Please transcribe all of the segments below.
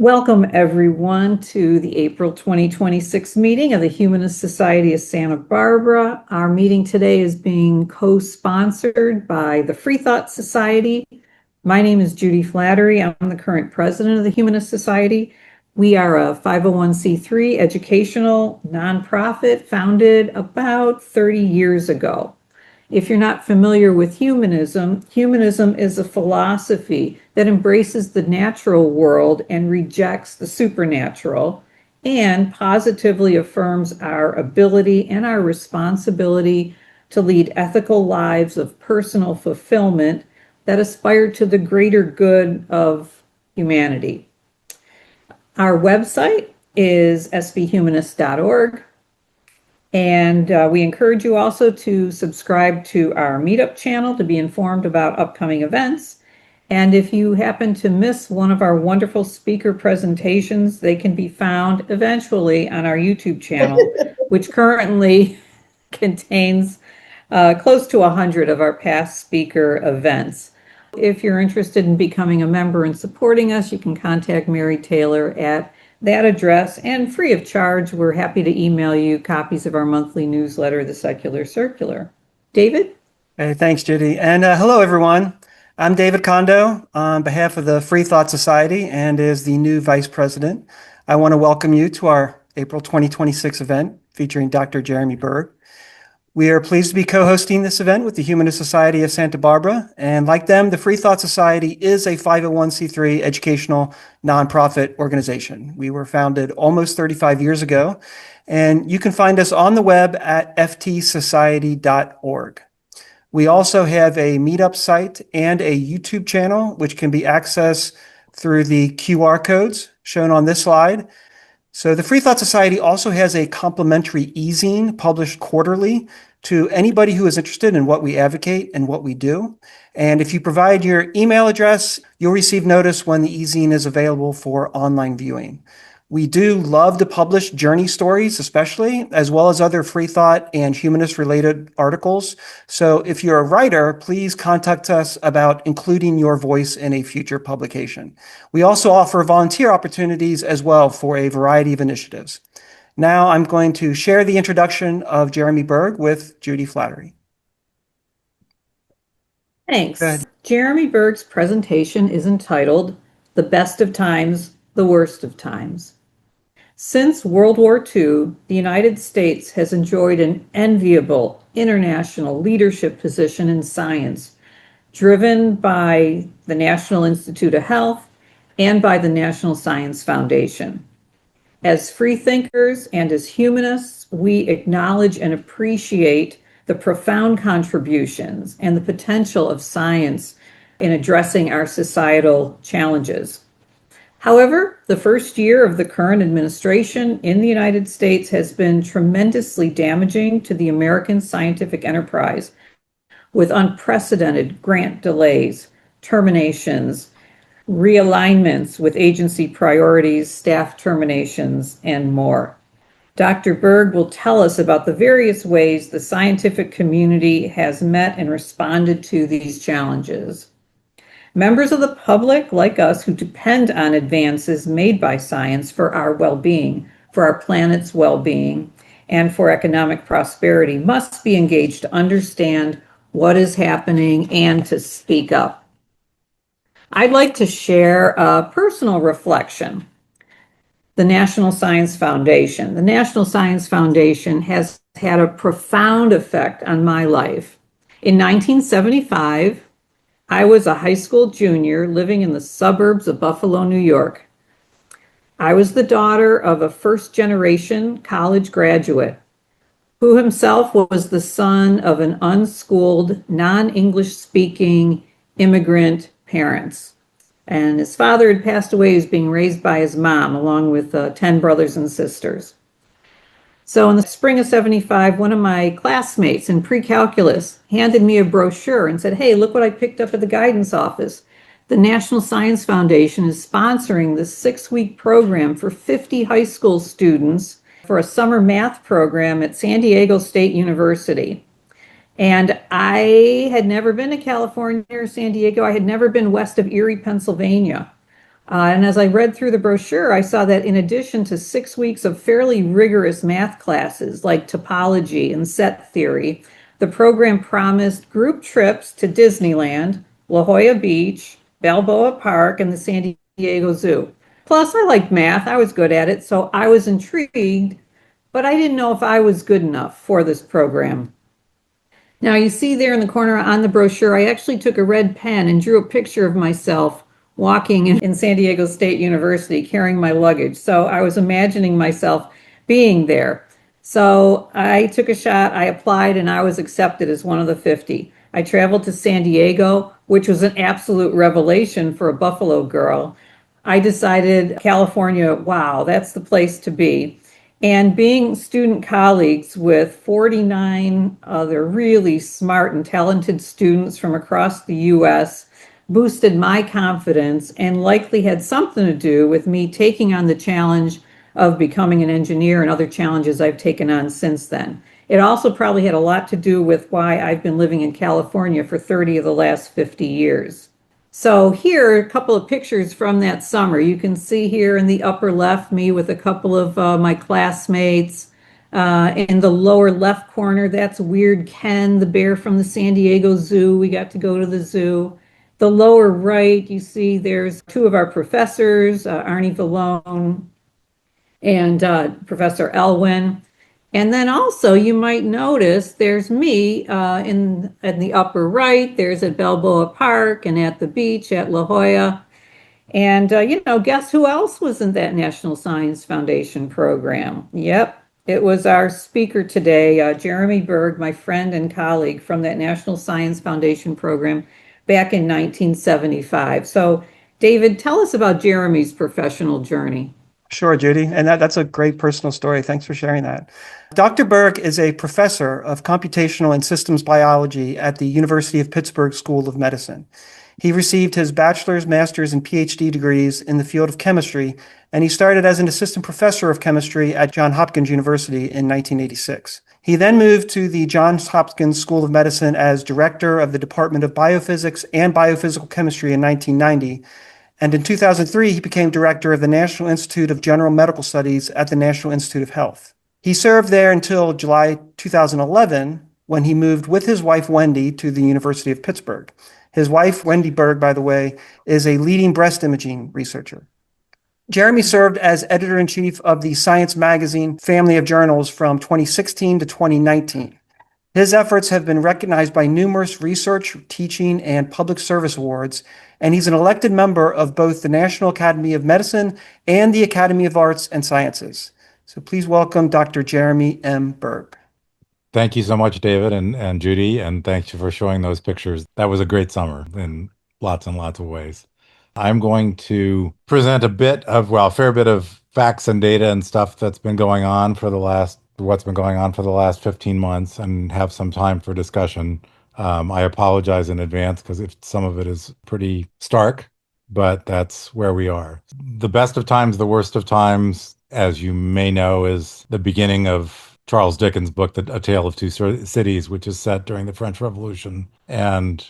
Welcome, everyone, to the April 2026 meeting of the Humanist Society of Santa Barbara. Our meeting today is being co-sponsored by the Free Thought Society. My name is Judy Flattery. I'm the current president of the Humanist Society. We are a 501c3 educational nonprofit founded about 30 years ago. If you're not familiar with humanism, humanism is a philosophy that embraces the natural world and rejects the supernatural, and positively affirms our ability and our responsibility to lead ethical lives of personal fulfillment that aspire to the greater good of humanity. Our website is sbhumanist.org. And we encourage you also to subscribe to our Meetup channel to be informed about upcoming events. And if you happen to miss one of our wonderful speaker presentations, they can be found eventually on our YouTube channel, which currently contains close to 100 of our past speaker events. If you're interested in becoming a member and supporting us, you can contact Mary Taylor at that address, and free of charge, we're happy to email you copies of our monthly newsletter, The Secular Circular. David? Hey, thanks, Judy. And hello, everyone. I'm David Kondo on behalf of the Free Thought Society and as the new vice president. I want to welcome you to our April 2026 event featuring Dr. Jeremy Berg. We are pleased to be co-hosting this event with the Humanist Society of Santa Barbara. And like them, the Free Thought Society is a 501c3 educational nonprofit organization. We were founded almost 35 years ago, and you can find us on the web at ftsociety.org. We also have a Meetup site and a YouTube channel, which can be accessed through the QR codes shown on this slide. So the Free Thought Society also has a complimentary e-zine published quarterly to anybody who is interested in what we advocate and what we do. And if you provide your email address, you'll receive notice when the e-zine is available for online viewing. We do love to publish journey stories, especially, as well as other free thought and humanist-related articles. So if you're a writer, please contact us about including your voice in a future publication. We also offer volunteer opportunities as well for a variety of initiatives. Now I'm going to share the introduction of Jeremy Berg with Judy Flattery. Thanks. Jeremy Berg's presentation is entitled, The Best of Times, the Worst of Times. Since World War II, the United States has enjoyed an enviable international leadership position in science, driven by the National Institute of Health and by the National Science Foundation. As free thinkers and as humanists, we acknowledge and appreciate the profound contributions and the potential of science in addressing our societal challenges. However, the first year of the current administration in the United States has been tremendously damaging to the American scientific enterprise, with unprecedented grant delays, terminations, realignments with agency priorities, staff terminations, and more. Dr. Berg will tell us about the various ways the scientific community has met and responded to these challenges. Members of the public, like us, who depend on advances made by science for our well-being, for our planet's well-being, and for economic prosperity, must be engaged to understand what is happening and to speak up. I'd like to share a personal reflection. The National Science Foundation. The National Science Foundation has had a profound effect on my life. In 1975, I was a high school junior living in the suburbs of Buffalo, New York. I was the daughter of a first-generation college graduate who himself was the son of an unschooled, non-English speaking immigrant parents. And his father had passed away. He was being raised by his mom, along with 10 brothers and sisters. So in the spring of 75, one of my classmates in pre-calculus handed me a brochure and said, hey, look what I picked up at the guidance office. The National Science Foundation is sponsoring this 6-week program for 50 high school students for a summer math program at San Diego State University. And I had never been to California or San Diego. I had never been west of Erie, Pennsylvania. And as I read through the brochure, I saw that in addition to 6 weeks of fairly rigorous math classes like topology and set theory, the program promised group trips to Disneyland, La Jolla Beach, Balboa Park, and the San Diego Zoo. Plus, I liked math, I was good at it, so I was intrigued, but I didn't know if I was good enough for this program. Now, you see there in the corner on the brochure, I actually took a red pen and drew a picture of myself walking in San Diego State University carrying my luggage. So I was imagining myself being there. So I took a shot, I applied, and I was accepted as one of the 50. I traveled to San Diego, which was an absolute revelation for a Buffalo girl. I decided California, wow, that's the place to be. And being student colleagues with 49 other really smart and talented students from across the US boosted my confidence and likely had something to do with me taking on the challenge of becoming an engineer and other challenges I've taken on since then. It also probably had a lot to do with why I've been living in California for 30 of the last 50 years. So here are a couple of pictures from that summer. You can see here in the upper left me with a couple of my classmates. In the lower left corner, that's Weird Ken, the bear from the San Diego Zoo. We got to go to the zoo. The lower right, you see there's two of our professors, Arnie Vallone and Professor Elwin. And then also you might notice there's me in the upper right. There's at Balboa Park and at the beach at La Jolla. And guess who else was in that National Science Foundation program? Yep, it was our speaker today, Jeremy Berg, my friend and colleague from that National Science Foundation program back in 1975. So, David, tell us about Jeremy's professional journey. Sure, Judy. And that's a great personal story. Thanks for sharing that. Dr. Berg is a professor of computational and systems biology at the University of Pittsburgh School of Medicine. He received his bachelor's, master's, and PhD degrees in the field of chemistry, and he started as an assistant professor of chemistry at Johns Hopkins University in 1986. He then moved to the Johns Hopkins School of Medicine as director of the Department of Biophysics and Biophysical Chemistry in 1990. And in 2003, he became director of the National Institute of General Medical Studies at the National Institute of Health. He served there until July 2011, when he moved with his wife, Wendy, to the University of Pittsburgh. His wife, Wendy Berg, by the way, is a leading breast imaging researcher. Jeremy served as editor-in-chief of the Science magazine family of journals from 2016 to 2019. His efforts have been recognized by numerous research, teaching, and public service awards, and he's an elected member of both the National Academy of Medicine and the Academy of Arts and Sciences. So please welcome Dr. Jeremy M. Berg. Thank you so much, David and Judy, and thank you for showing those pictures. That was a great summer in lots and lots of ways. I'm going to present a fair bit of facts and data and stuff that's been going on what's been going on for the last 15 months and have some time for discussion. I apologize in advance because if some of it is pretty stark, but that's where we are. The best of times, the worst of times, as you may know, is the beginning of Charles Dickens' book, A Tale of Two Cities, which is set during the French Revolution. And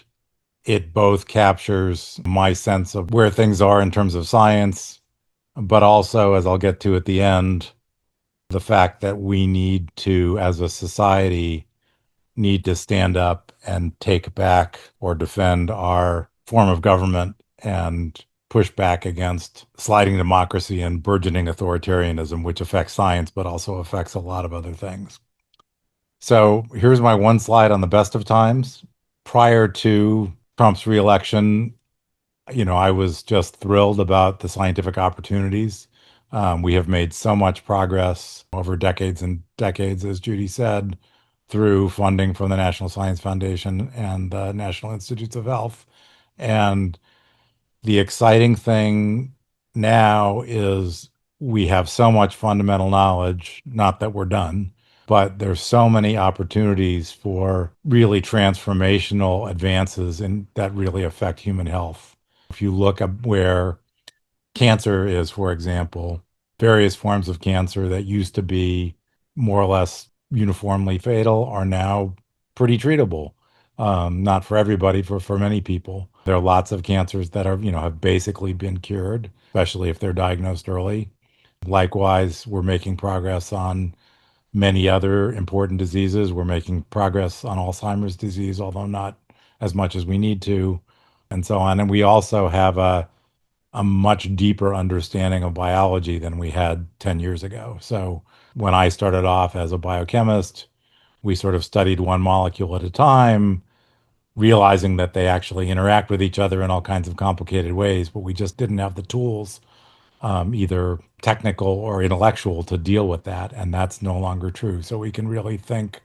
it both captures my sense of where things are in terms of science, but also, as I'll get to at the end, the fact that we need to, as a society, need to stand up and take back or defend our form of government and push back against sliding democracy and burgeoning authoritarianism, which affects science, but also affects a lot of other things. So here's my one slide on the best of times. Prior to Trump's reelection, I was just thrilled about the scientific opportunities. We have made so much progress over decades and decades, as Judy said, through funding from the National Science Foundation and the National Institutes of Health. And the exciting thing now is we have so much fundamental knowledge, not that we're done, but there's so many opportunities for really transformational advances that really affect human health. If you look at where cancer is, for example, various forms of cancer that used to be more or less uniformly fatal are now pretty treatable. Not for everybody, for many people. There are lots of cancers that have basically been cured. especially if they're diagnosed early. Likewise, we're making progress on many other important diseases. We're making progress on Alzheimer's disease, although not as much as we need to, and so on. And we also have a much deeper understanding of biology than we had 10 years ago. So when I started off as a biochemist, we sort of studied one molecule at a time, realizing that they actually interact with each other in all kinds of complicated ways, but we just didn't have the tools, either technical or intellectual, to deal with that. And that's no longer true. So we can really think,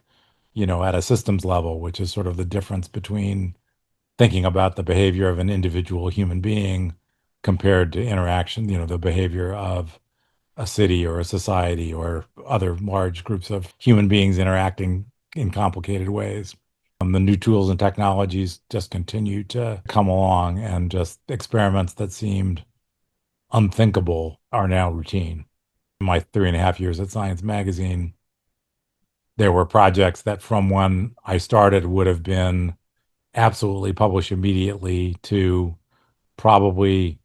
at a systems level, which is sort of the difference between thinking about the behavior of an individual human being compared to interaction, the behavior of a city or a society or other large groups of human beings interacting in complicated ways. The new tools and technologies just continue to come along, and just experiments that seemed unthinkable are now routine. In my 3.5 years at Science Magazine, there were projects that from when I started would have been absolutely published immediately to probably,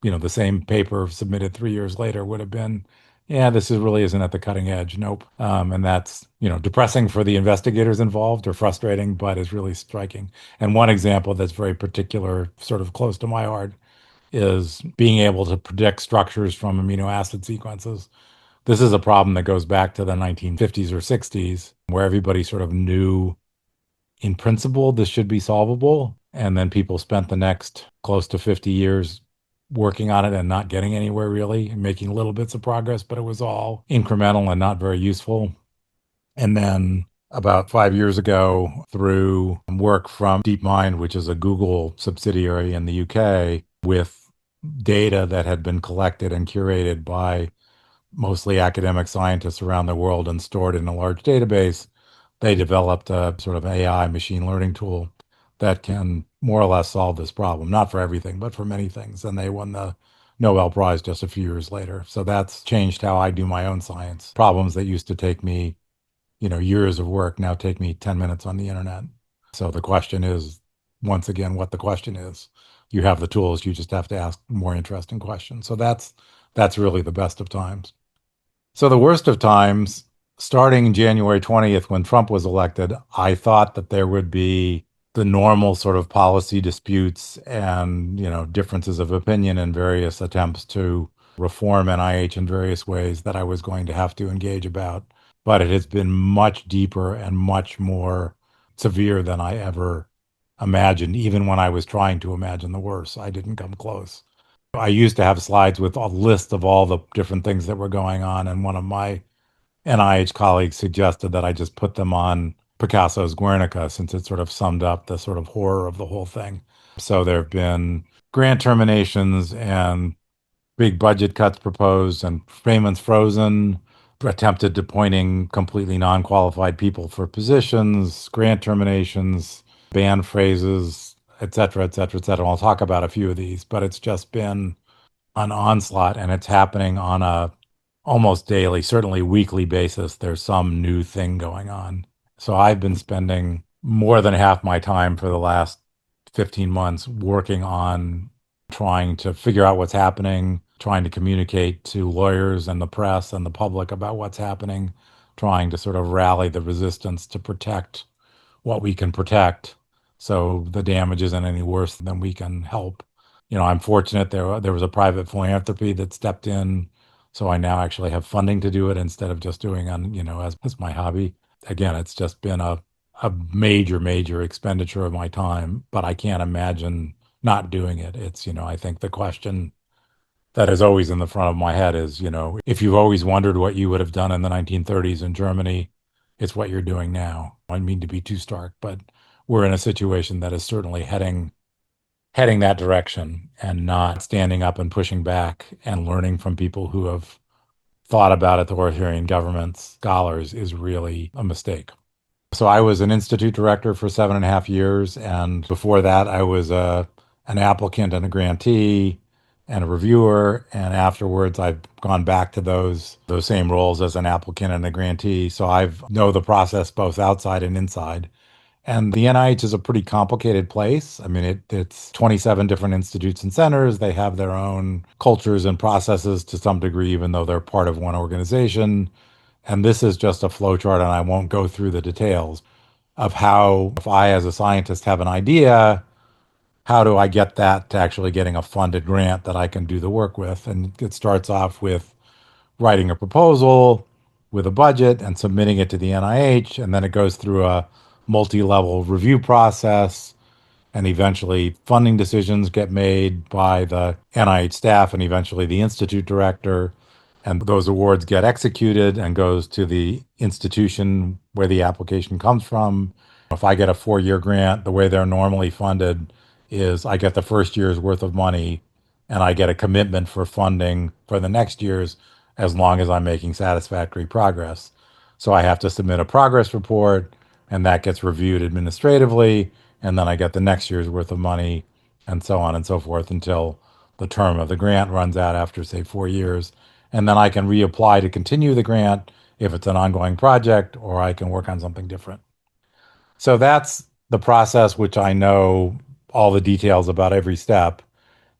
the same paper submitted 3 years later would have been, yeah, this really isn't at the cutting edge. Nope. And that's, depressing for the investigators involved, or frustrating, but is really striking. And one example that's very particular, sort of close to my heart, is being able to predict structures from amino acid sequences. This is a problem that goes back to the 1950s or 60s, where everybody sort of knew in principle this should be solvable. And then people spent the next close to 50 years working on it and not getting anywhere really, and making little bits of progress, but it was all incremental and not very useful. And then about 5 years ago, through work from DeepMind, which is a Google subsidiary in the UK, with data that had been collected and curated by mostly academic scientists around the world and stored in a large database, they developed a sort of AI machine learning tool that can more or less solve this problem, not for everything, but for many things. And they won the Nobel Prize just a few years later. So that's changed how I do my own science. Problems that used to take me, years of work now take me 10 minutes on the internet. So the question is, once again, what the question is. You have the tools, you just have to ask more interesting questions. So that's really the best of times. So the worst of times, starting January 20th, when Trump was elected, I thought that there would be the normal sort of policy disputes and, differences of opinion and various attempts to reform NIH in various ways that I was going to have to engage about. But it has been much deeper and much more severe than I ever imagined. Even when I was trying to imagine the worst, I didn't come close. I used to have slides with a list of all the different things that were going on, and one of my NIH colleagues suggested that I just put them on Picasso's Guernica, since it sort of summed up the sort of horror of the whole thing. So there have been grant terminations and big budget cuts proposed, and payments frozen, attempted appointing completely non-qualified people for positions, grant terminations, ban phrases, et cetera, et cetera, et cetera. I'll talk about a few of these, but it's just been an onslaught, and it's happening on a almost daily, certainly weekly basis. There's some new thing going on. So I've been spending more than half my time for the last 15 months working on trying to figure out what's happening, trying to communicate to lawyers and the press and the public about what's happening, trying to sort of rally the resistance to protect what we can protect, so the damage isn't any worse than we can help. I'm fortunate there was a private philanthropy that stepped in, so I now actually have funding to do it instead of just doing on, as my hobby. Again, it's just been a major expenditure of my time, but I can't imagine not doing it. It's, I think the question that is always in the front of my head is, if you've always wondered what you would have done in the 1930s in Germany, it's what you're doing now. I mean to be too stark, but we're in a situation that is certainly heading that direction, and not standing up and pushing back and learning from people who have thought about authoritarian governments, scholars, is really a mistake. So I was an institute director for 7.5 years, and before that I was an applicant and a grantee and a reviewer, and afterwards I've gone back to those same roles as an applicant and a grantee. So I know the process both outside and inside. And the NIH is a pretty complicated place. I mean, it's 27 different institutes and centers. They have their own cultures and processes to some degree, even though they're part of one organization. And this is just a flowchart, and I won't go through the details of how, if I, as a scientist, have an idea, how do I get that to actually getting a funded grant that I can do the work with? And it starts off with writing a proposal with a budget and submitting it to the NIH, and then it goes through a multi-level review process, and eventually funding decisions get made by the NIH staff and eventually the institute director, and those awards get executed and goes to the institution where the application comes from. If I get a 4-year grant, the way they're normally funded is I get the first year's worth of money and I get a commitment for funding for the next year's as long as I'm making satisfactory progress. So I have to submit a progress report and that gets reviewed administratively, and then I get the next year's worth of money, and so on and so forth until the term of the grant runs out after, say, 4 years. And then I can reapply to continue the grant if it's an ongoing project, or I can work on something different. So that's the process, which I know all the details about every step.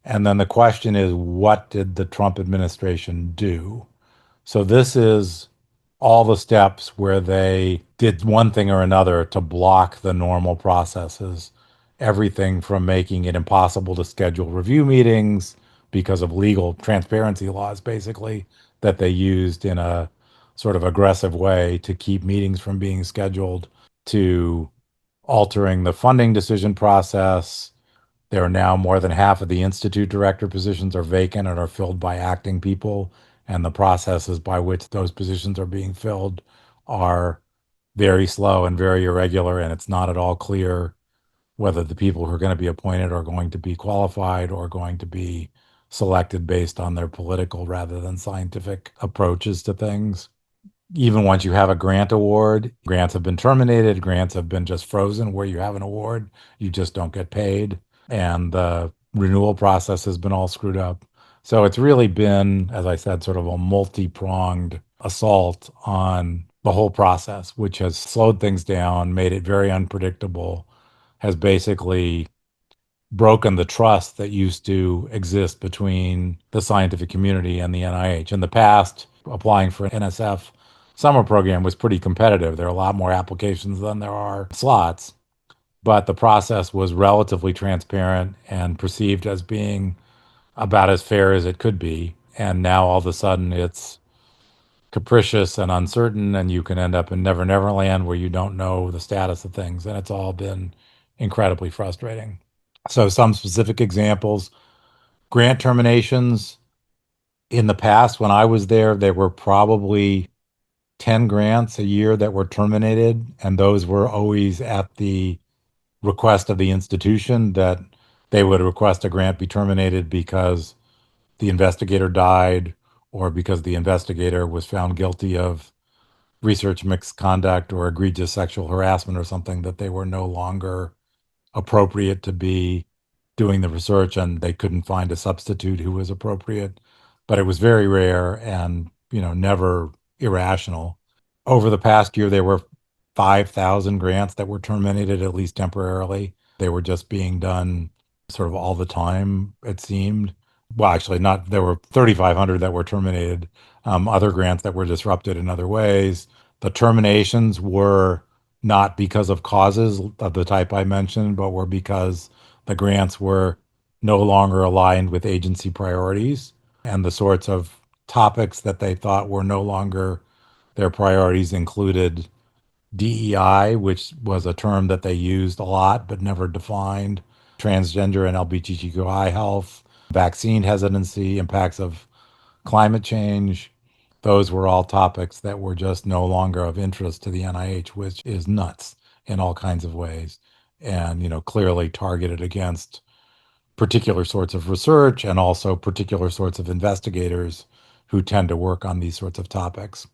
And then the question is, what did the Trump administration do? So this is all the steps where they did one thing or another to block the normal processes. Everything from making it impossible to schedule review meetings because of legal transparency laws, basically, that they used in a sort of aggressive way to keep meetings from being scheduled, to altering the funding decision process. There are now more than half of the institute director positions are vacant and are filled by acting people. And the processes by which those positions are being filled are very slow and very irregular. And it's not at all clear whether the people who are going to be appointed are going to be qualified or going to be selected based on their political rather than scientific approaches to things. Even once you have a grant award, grants have been terminated, grants have been just frozen where you have an award, you just don't get paid. And the renewal process has been all screwed up. So it's really been, as I said, sort of a multi-pronged assault on the whole process, which has slowed things down, made it very unpredictable, has basically broken the trust that used to exist between the scientific community and the NIH. In the past, applying for an NSF summer program was pretty competitive. There are a lot more applications than there are slots, but the process was relatively transparent and perceived as being about as fair as it could be. And now all of a sudden it's capricious and uncertain, and you can end up in Never Never Land where you don't know the status of things. And it's all been incredibly frustrating. So, some specific examples: grant terminations. In the past, when I was there were probably 10 grants a year that were terminated, and those were always at the request of the institution, that they would request a grant be terminated because the investigator died or because the investigator was found guilty of research misconduct or egregious sexual harassment or something, that they were no longer appropriate to be doing the research and they couldn't find a substitute who was appropriate. But it was very rare and, never irrational. Over the past year, there were 5,000 grants that were terminated, at least temporarily. They were just being done sort of all the time, it seemed. Well, actually, not. There were 3,500 that were terminated, other grants that were disrupted in other ways. The terminations were not because of causes of the type I mentioned, but were because the grants were no longer aligned with agency priorities, and the sorts of topics that they thought were no longer their priorities included DEI, which was a term that they used a lot but never defined, transgender and LGBTQI health, vaccine hesitancy, impacts of climate change. Those were all topics that were just no longer of interest to the NIH, which is nuts in all kinds of ways, and clearly targeted against particular sorts of research and also particular sorts of investigators who tend to work on these sorts of topics.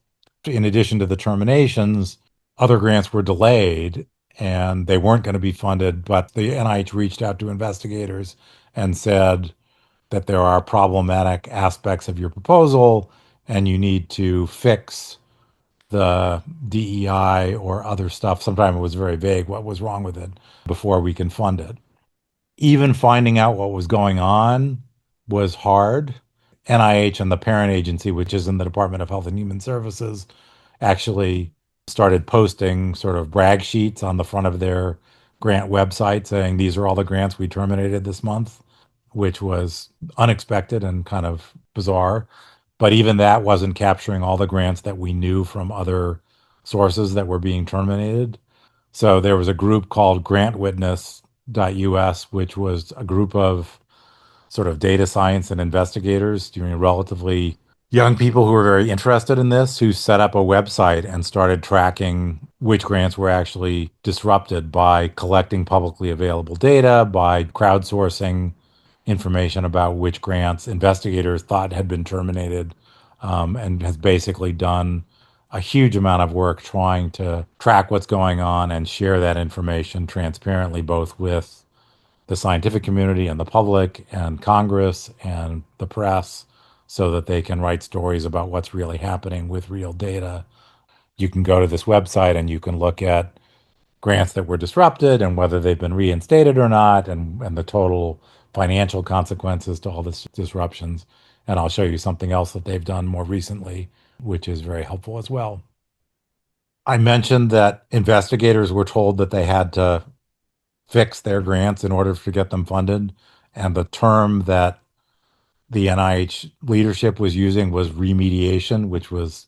In addition to the terminations, other grants were delayed and they weren't going to be funded, but the NIH reached out to investigators and said that there are problematic aspects of your proposal and you need to fix the DEI or other stuff. Sometimes it was very vague what was wrong with it before we can fund it. Even finding out what was going on was hard. NIH and the parent agency, which is in the Department of Health and Human Services, actually started posting sort of brag sheets on the front of their grant website saying these are all the grants we terminated this month, which was unexpected and kind of bizarre. But even that wasn't capturing all the grants that we knew from other sources that were being terminated. So there was a group called grantwitness.us, which was a group of sort of data science and investigators, relatively young people who were very interested in this, who set up a website and started tracking which grants were actually disrupted by collecting publicly available data, by crowdsourcing information about which grants investigators thought had been terminated, and has basically done a huge amount of work trying to track what's going on and share that information transparently, both with the scientific community and the public and Congress and the press, so that they can write stories about what's really happening with real data. You can go to this website and you can look at grants that were disrupted and whether they've been reinstated or not, and the total financial consequences to all this disruptions. And I'll show you something else that they've done more recently, which is very helpful as well. I mentioned that investigators were told that they had to fix their grants in order to get them funded. And the term that the NIH leadership was using was remediation, which was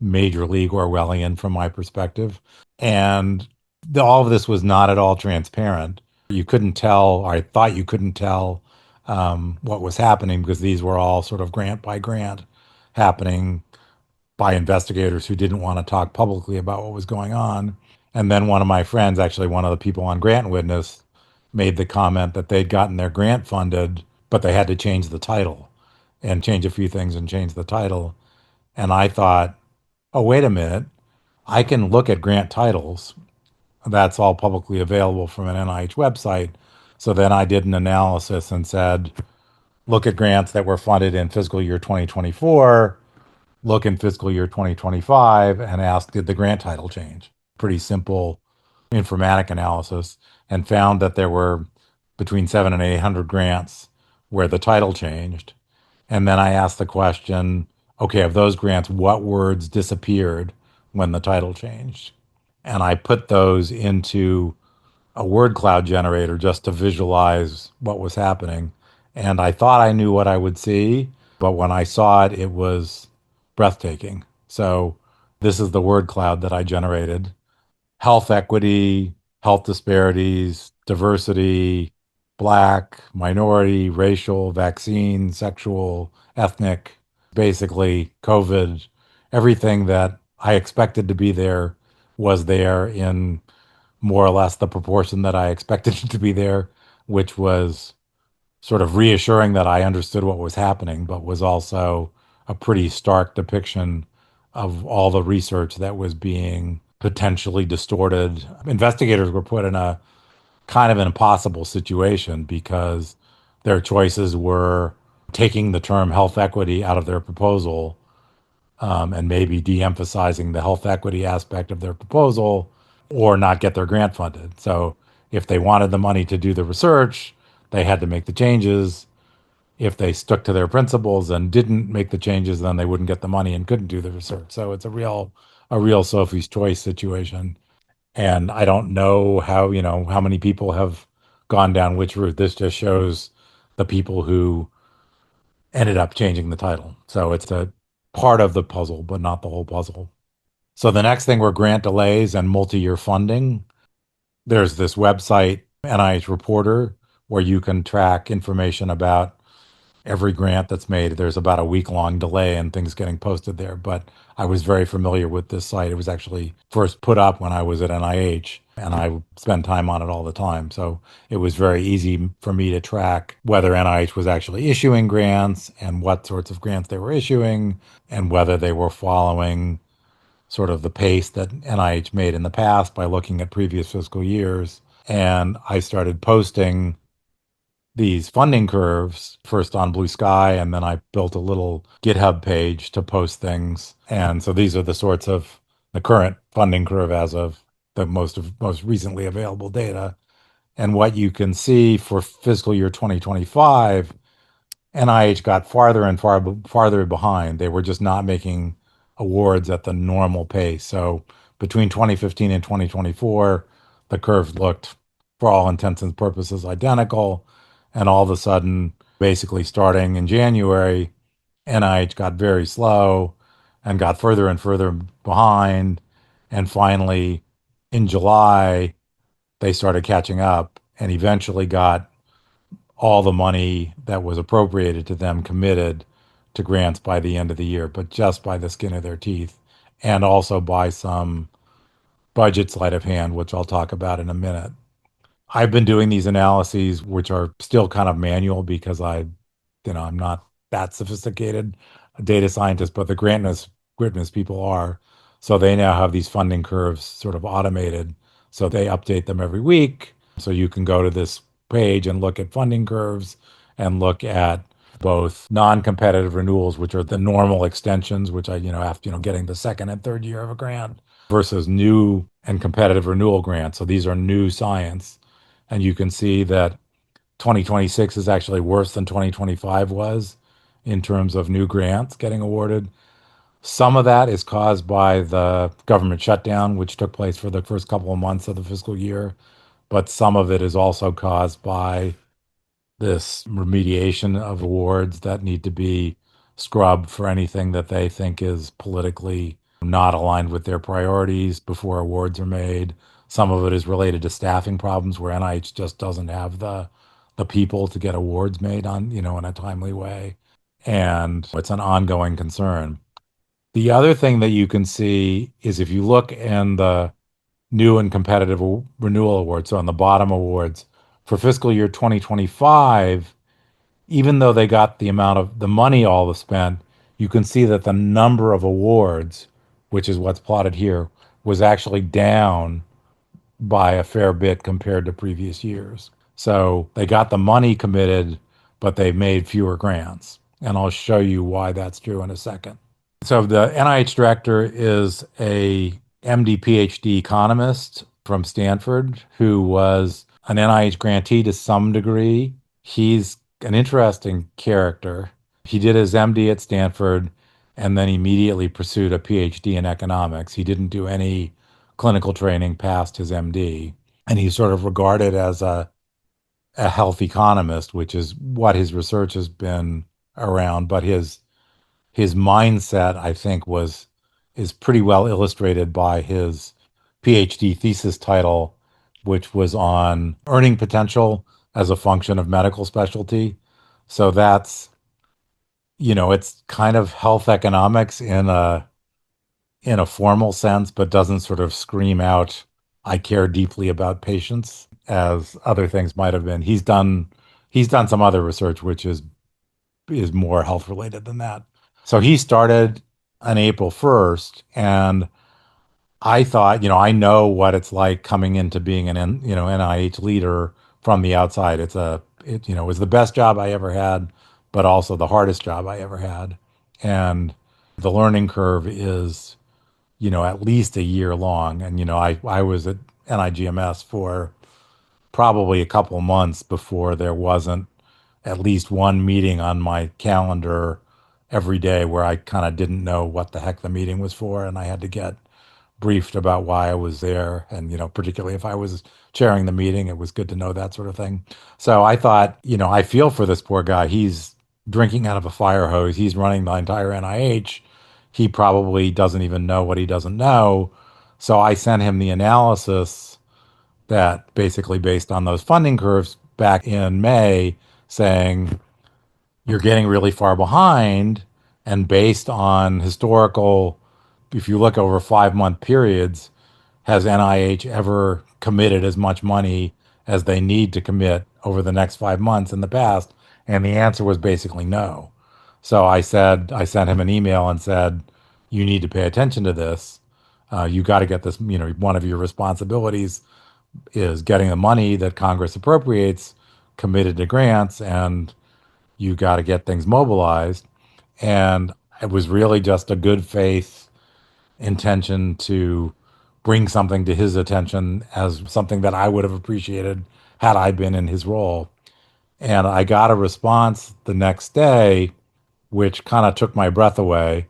Major League Orwellian from my perspective. And all of this was not at all transparent. You couldn't tell, or I thought you couldn't tell what was happening, because these were all sort of grant by grant happening by investigators who didn't want to talk publicly about what was going on. And then one of my friends, actually one of the people on Grant Witness, made the comment that they'd gotten their grant funded, but they had to change the title and change a few things and change the title. And I thought, oh, wait a minute, I can look at grant titles. That's all publicly available from an NIH website. So then I did an analysis and said, look at grants that were funded in fiscal year 2024, look in fiscal year 2025, and ask, did the grant title change? Pretty simple informatic analysis, and found that there were between 700 and 800 grants where the title changed. And then I asked the question, okay, of those grants, what words disappeared when the title changed? And I put those into a word cloud generator just to visualize what was happening. And I thought I knew what I would see, but when I saw it, it was breathtaking. So this is the word cloud that I generated. Health equity, health disparities, diversity, Black, minority, racial, vaccine, sexual, ethnic, basically COVID, everything that I expected to be there was there in more or less the proportion that I expected it to be there, which was sort of reassuring that I understood what was happening, but was also a pretty stark depiction of all the research that was being potentially distorted. Investigators were put in a kind of an impossible situation because their choices were taking the term health equity out of their proposal, and maybe de-emphasizing the health equity aspect of their proposal, or not get their grant funded. So if they wanted the money to do the research, they had to make the changes. If they stuck to their principles and didn't make the changes, then they wouldn't get the money and couldn't do the research. So it's a real Sophie's choice situation. And I don't know how many people have gone down which route. This just shows the people who ended up changing the title. So it's a part of the puzzle, but not the whole puzzle. So the next thing were grant delays and multi-year funding. There's this website, NIH Reporter, where you can track information about every grant that's made. There's about a week-long delay in things getting posted there, but I was very familiar with this site. It was actually first put up when I was at NIH, and I spend time on it all the time. So it was very easy for me to track whether NIH was actually issuing grants and what sorts of grants they were issuing, and whether they were following sort of the pace that NIH made in the past by looking at previous fiscal years. And I started posting these funding curves first on Blue Sky, and then I built a little GitHub page to post things. And so these are the sorts of the current funding curve as of the most recently available data. And what you can see for fiscal year 2025, NIH got farther and farther behind. They were just not making awards at the normal pace. So between 2015 and 2024, the curve looked, for all intents and purposes, identical. And all of a sudden, basically starting in January, NIH got very slow and got further and further behind. And finally, in July, they started catching up and eventually got all the money that was appropriated to them committed to grants by the end of the year, but just by the skin of their teeth, and also by some budget sleight of hand, which I'll talk about in a minute. I've been doing these analyses, which are still kind of manual because I'm not that sophisticated a data scientist, but the grantness people are. So they now have these funding curves sort of automated. So they update them every week. So you can go to this page and look at funding curves and look at both non-competitive renewals, which are the normal extensions, which after, getting the second and third year of a grant versus new and competitive renewal grants. So these are new science. And you can see that 2026 is actually worse than 2025 was in terms of new grants getting awarded. Some of that is caused by the government shutdown, which took place for the first couple of months of the fiscal year, but some of it is also caused by this remediation of awards that need to be scrubbed for anything that they think is politically not aligned with their priorities before awards are made. Some of it is related to staffing problems where NIH just doesn't have the people to get awards made on, in a timely way. And it's an ongoing concern. The other thing that you can see is if you look in the new and competitive renewal awards, so on the bottom awards for fiscal year 2025, even though they got the amount of the money all was spent, you can see that the number of awards, which is what's plotted here, was actually down by a fair bit compared to previous years. So they got the money committed, but they made fewer grants. And I'll show you why that's true in a second. So the NIH director is a MD PhD economist from Stanford who was an NIH grantee to some degree. He's an interesting character. He did his MD at Stanford and then immediately pursued a PhD in economics. He didn't do any clinical training past his MD. And he's sort of regarded as a health economist, which is what his research has been around. But his mindset, I think, is pretty well illustrated by his PhD thesis title, which was on earning potential as a function of medical specialty. So that's, it's kind of health economics in a formal sense, but doesn't sort of scream out, I care deeply about patients as other things might have been. He's done some other research which is more health related than that. So he started on April 1st, and I thought, I know what it's like coming into being an NIH leader from the outside. It was the best job I ever had, but also the hardest job I ever had. And the learning curve is, at least a year long. And, I was at NIGMS for probably a couple of months before there wasn't at least one meeting on my calendar every day where I kind of didn't know what the heck the meeting was for. And I had to get briefed about why I was there. And, particularly if I was chairing the meeting, it was good to know that sort of thing. So I thought, I feel for this poor guy. He's drinking out of a fire hose. He's running the entire NIH. He probably doesn't even know what he doesn't know. So I sent him the analysis that basically based on those funding curves back in May saying, you're getting really far behind. And based on historical, if you look over 5-month periods, has NIH ever committed as much money as they need to commit over the next 5 months in the past? And the answer was basically no. So I sent him an email and said, you need to pay attention to this. You got to get this, one of your responsibilities is getting the money that Congress appropriates committed to grants, and you got to get things mobilized. And it was really just a good faith intention to bring something to his attention as something that I would have appreciated had I been in his role. And I got a response the next day, which kind of took my breath away.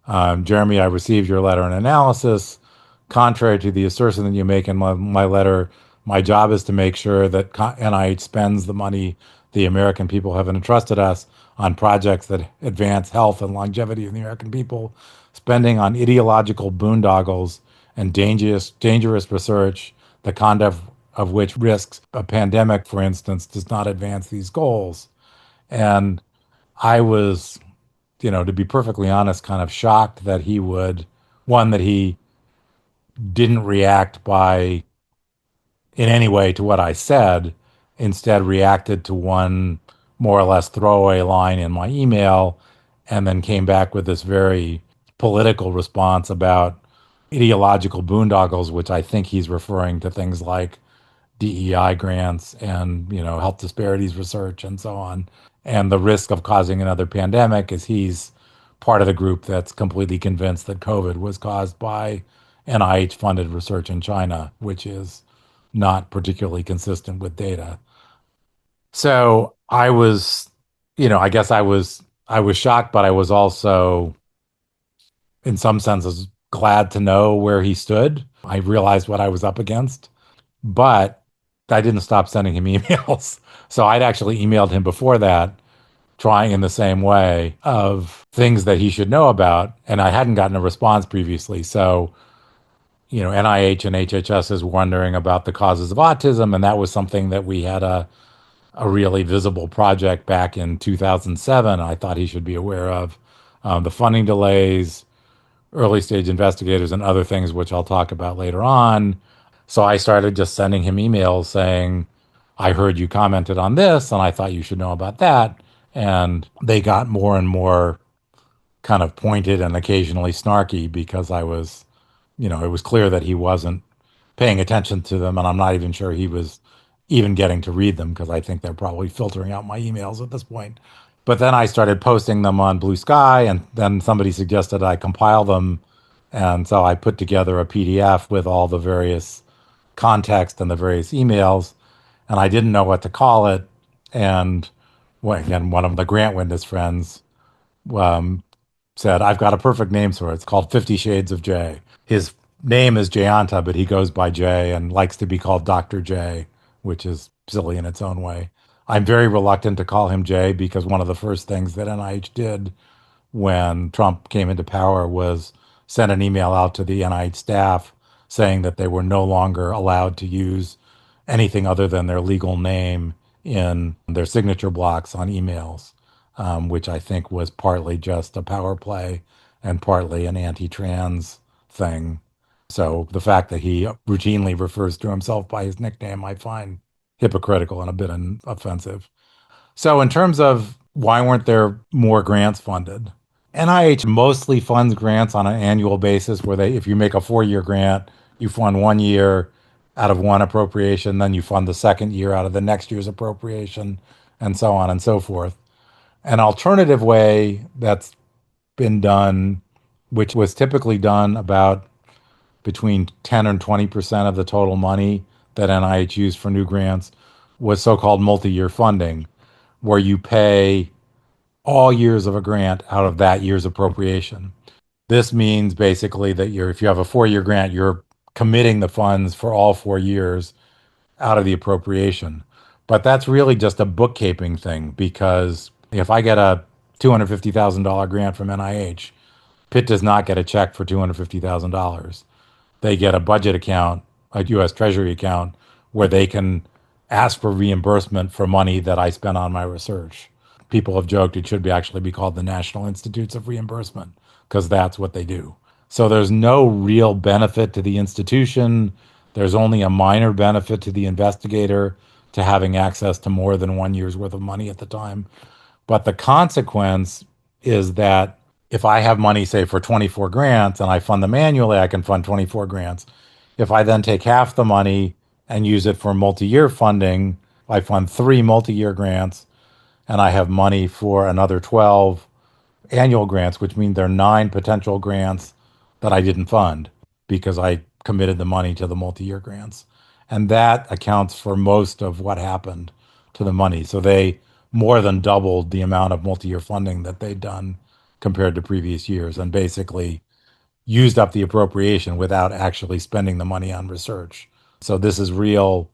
Jeremy, I received your letter and analysis. Contrary to the assertion that you make in my letter, my job is to make sure that NIH spends the money the American people have entrusted us on projects that advance health and longevity of the American people. Spending on ideological boondoggles and dangerous research, the conduct of which risks a pandemic, for instance, does not advance these goals. And I was, to be perfectly honest, kind of shocked that that he didn't react by in any way to what I said, instead reacted to one more or less throwaway line in my email, and then came back with this very political response about ideological boondoggles, which I think he's referring to things like DEI grants and, health disparities research and so on. And the risk of causing another pandemic is he's part of the group that's completely convinced that COVID was caused by NIH funded research in China, which is not particularly consistent with data. So I was, I guess I was shocked, but I was also in some senses glad to know where he stood. I realized what I was up against, but I didn't stop sending him emails. So I'd actually emailed him before that, trying in the same way of things that he should know about. And I hadn't gotten a response previously. So, NIH and HHS is wondering about the causes of autism. And that was something that we had a really visible project back in 2007. I thought he should be aware of the funding delays, early stage investigators, and other things, which I'll talk about later on. So I started just sending him emails saying, I heard you commented on this and I thought you should know about that. And they got more and more kind of pointed and occasionally snarky because it was clear that he wasn't paying attention to them. And I'm not even sure he was even getting to read them because I think they're probably filtering out my emails at this point. But then I started posting them on Blue Sky, and then somebody suggested I compile them. And so I put together a PDF with all the various context and the various emails, and I didn't know what to call it. And again, one of the grant witness friends um, said, I've got a perfect name for it. It's called 50 Shades of Jay. His name is Jayanta, but he goes by Jay and likes to be called Dr. J, which is silly in its own way. I'm very reluctant to call him Jay because one of the first things that NIH did when Trump came into power was send an email out to the NIH staff saying that they were no longer allowed to use anything other than their legal name in their signature blocks on emails, which I think was partly just a power play and partly an anti-trans thing. So the fact that he routinely refers to himself by his nickname, I find hypocritical and a bit offensive. So in terms of why weren't there more grants funded? NIH mostly funds grants on an annual basis where if you make a 4-year grant, you fund 1 year out of one appropriation, then you fund the second year out of the next year's appropriation, and so on and so forth. An alternative way that's been done, which was typically done about between 10 and 20% of the total money that NIH used for new grants, was so-called multi-year funding, where you pay all years of a grant out of that year's appropriation. This means basically that if you have a 4-year grant, you're committing the funds for all 4 years out of the appropriation. But that's really just a bookkeeping thing, because if I get a $250,000 grant from NIH, Pitt does not get a check for $250,000. They get a budget account, a U.S. Treasury account, where they can ask for reimbursement for money that I spent on my research. People have joked it should actually be called the National Institutes of Reimbursement, because that's what they do. So there's no real benefit to the institution. There's only a minor benefit to the investigator to having access to more than 1 year's worth of money at the time. But the consequence is that if I have money, say, for 24 grants and I fund them annually, I can fund 24 grants. If I then take half the money and use it for multi-year funding, I fund 3 multi-year grants and I have money for another 12 annual grants, which means there are 9 potential grants that I didn't fund because I committed the money to the multi-year grants. And that accounts for most of what happened to the money. So they more than doubled the amount of multi-year funding that they'd done compared to previous years and basically used up the appropriation without actually spending the money on research. So this is real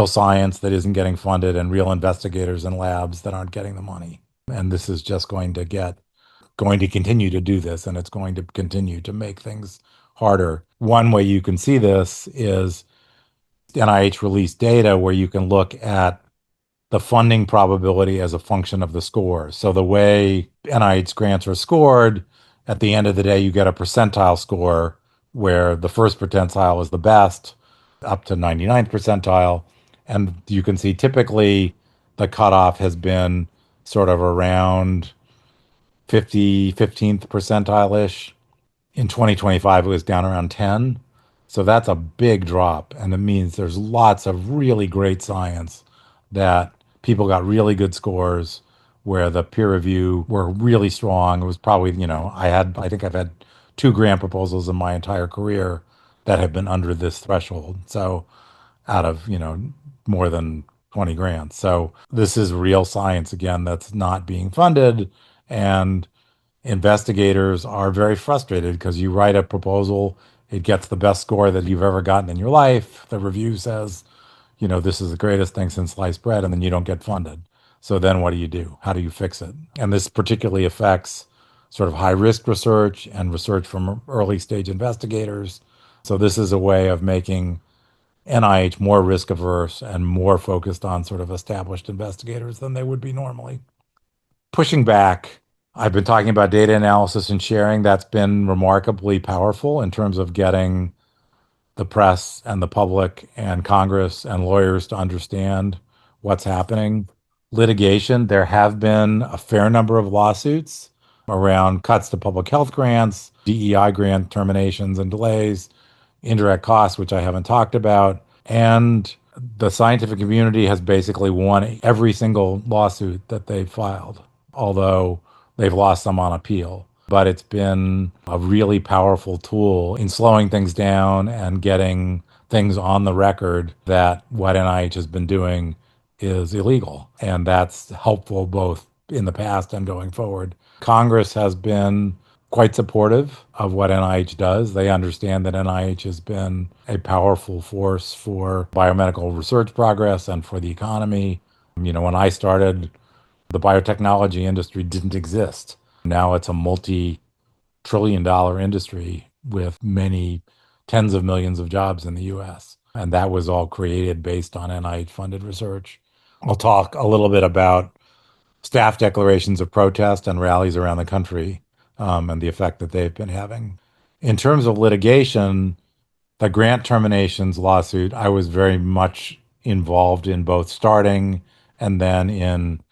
science that isn't getting funded and real investigators and labs that aren't getting the money. And this is just going to continue to do this, and it's going to continue to make things harder. One way you can see this is NIH released data where you can look at the funding probability as a function of the score. So the way NIH grants are scored, at the end of the day, you get a percentile score where the first percentile is the best, up to 99th percentile. And you can see typically the cutoff has been sort of around 15th percentile-ish. In 2025, it was down around 10. So that's a big drop. And it means there's lots of really great science that people got really good scores where the peer review were really strong. It was probably, I think I've had 2 grant proposals in my entire career that have been under this threshold. So out of, more than 20 grants. So this is real science again that's not being funded. And investigators are very frustrated because you write a proposal, it gets the best score that you've ever gotten in your life. The review says, this is the greatest thing since sliced bread, and then you don't get funded. So then what do you do? How do you fix it? And this particularly affects sort of high risk research and research from early stage investigators. So this is a way of making NIH more risk averse and more focused on sort of established investigators than they would be normally. Pushing back, I've been talking about data analysis and sharing. That's been remarkably powerful in terms of getting the press and the public and Congress and lawyers to understand what's happening. Litigation, there have been a fair number of lawsuits around cuts to public health grants, DEI grant terminations and delays, indirect costs, which I haven't talked about. And the scientific community has basically won every single lawsuit that they've filed, although they've lost some on appeal. But it's been a really powerful tool in slowing things down and getting things on the record that what NIH has been doing is illegal. And that's helpful both in the past and going forward. Congress has been quite supportive of what NIH does. They understand that NIH has been a powerful force for biomedical research progress and for the economy. When I started, the biotechnology industry didn't exist. Now it's a multi-trillion-dollar industry with many tens of millions of jobs in the US. And that was all created based on NIH-funded research. I'll talk a little bit about staff declarations of protest and rallies around the country and the effect that they've been having. In terms of litigation, the grant terminations lawsuit, I was very much involved in both starting and then in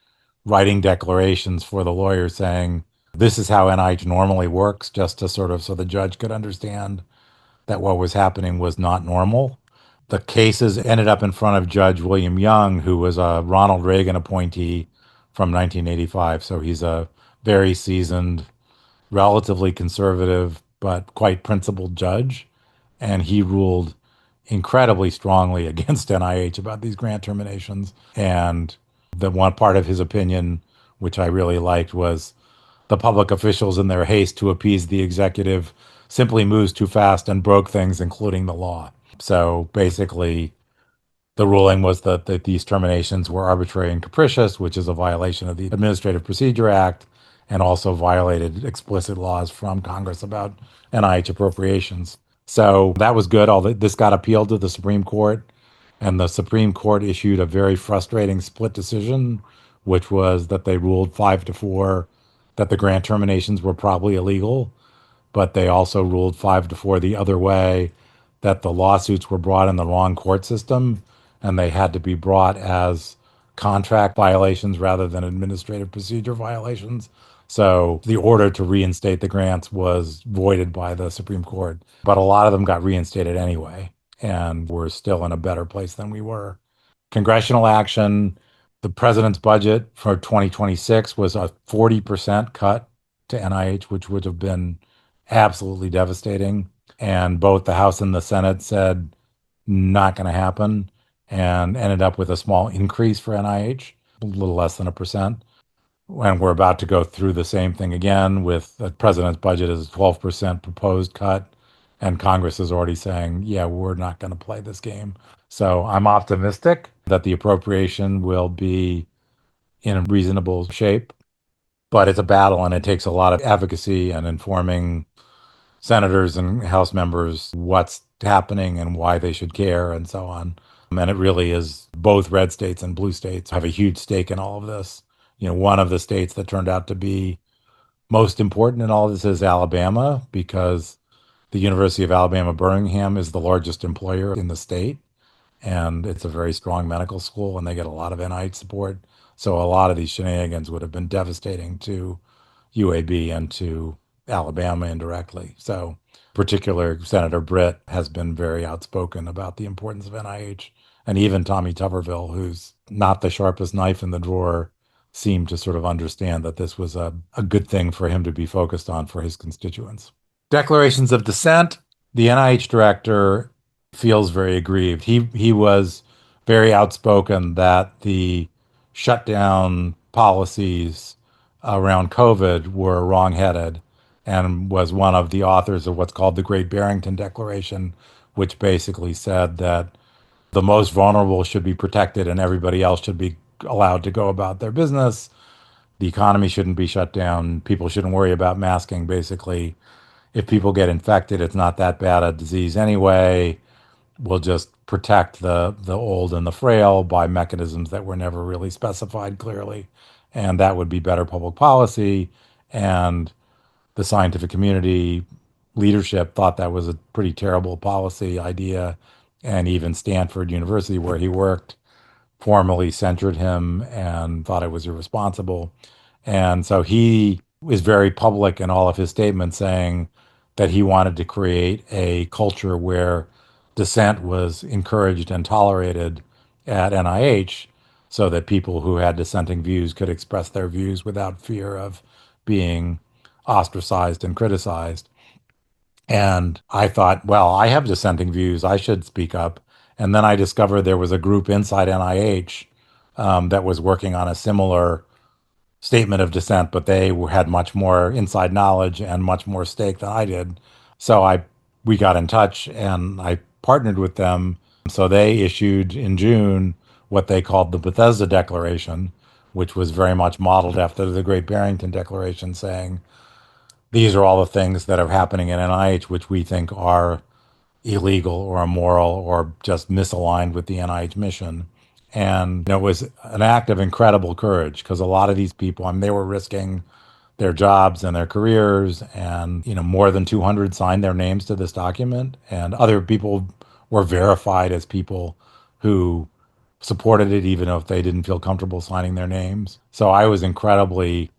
writing declarations for the lawyer saying, this is how NIH normally works, just to sort of so the judge could understand that what was happening was not normal. The cases ended up in front of Judge William Young, who was a Ronald Reagan appointee from 1985. So he's a very seasoned, relatively conservative, but quite principled judge. And he ruled incredibly strongly against NIH about these grant terminations. And the one part of his opinion, which I really liked, was the public officials in their haste to appease the executive simply moves too fast and broke things, including the law. So basically, the ruling was that these terminations were arbitrary and capricious, which is a violation of the Administrative Procedure Act and also violated explicit laws from Congress about NIH appropriations. So that was good. This got appealed to the Supreme Court, and the Supreme Court issued a very frustrating split decision, which was that they ruled 5-4 that the grant terminations were probably illegal, but they also ruled 5-4 the other way, that the lawsuits were brought in the wrong court system and they had to be brought as contract violations rather than administrative procedure violations. So the order to reinstate the grants was voided by the Supreme Court, but a lot of them got reinstated anyway, and we're still in a better place than we were. Congressional action, the president's budget for 2026 was a 40% cut to NIH, which would have been absolutely devastating. And both the House and the Senate said not going to happen and ended up with a small increase for NIH, a little less than 1%. And we're about to go through the same thing again with the president's budget is a 12% proposed cut. And Congress is already saying, yeah, we're not going to play this game. So I'm optimistic that the appropriation will be in a reasonable shape, but it's a battle and it takes a lot of advocacy and informing senators and House members what's happening and why they should care and so on. And it really is both red states and blue states have a huge stake in all of this. One of the states that turned out to be most important in all of this is Alabama, because the University of Alabama, Birmingham is the largest employer in the state. And it's a very strong medical school and they get a lot of NIH support. So a lot of these shenanigans would have been devastating to UAB and to Alabama indirectly. So, particular Senator Britt has been very outspoken about the importance of NIH. And even Tommy Tuberville, who's not the sharpest knife in the drawer, seemed to sort of understand that this was a good thing for him to be focused on for his constituents. Declarations of dissent. The NIH director feels very aggrieved. He was very outspoken that the shutdown policies around COVID were wrongheaded and was one of the authors of what's called the Great Barrington Declaration, which basically said that the most vulnerable should be protected and everybody else should be allowed to go about their business. The economy shouldn't be shut down. People shouldn't worry about masking. Basically, if people get infected, it's not that bad a disease anyway. We'll just protect the old and the frail by mechanisms that were never really specified clearly. And that would be better public policy. And the scientific community leadership thought that was a pretty terrible policy idea. And even Stanford University, where he worked, formally censured him and thought it was irresponsible. And so he was very public in all of his statements saying that he wanted to create a culture where dissent was encouraged and tolerated at NIH so that people who had dissenting views could express their views without fear of being ostracized and criticized. And I thought, well, I have dissenting views. I should speak up. And then I discovered there was a group inside NIH that was working on a similar statement of dissent, but they had much more inside knowledge and much more stake than I did. So we got in touch and I partnered with them. So they issued in June what they called the Bethesda Declaration, which was very much modeled after the Great Barrington Declaration, saying these are all the things that are happening in NIH which we think are illegal or immoral or just misaligned with the NIH mission. And it was an act of incredible courage because a lot of these people, I mean, they were risking their jobs and their careers, and more than 200 signed their names to this document, and other people were verified as people who supported it even if they didn't feel comfortable signing their names. So I was incredibly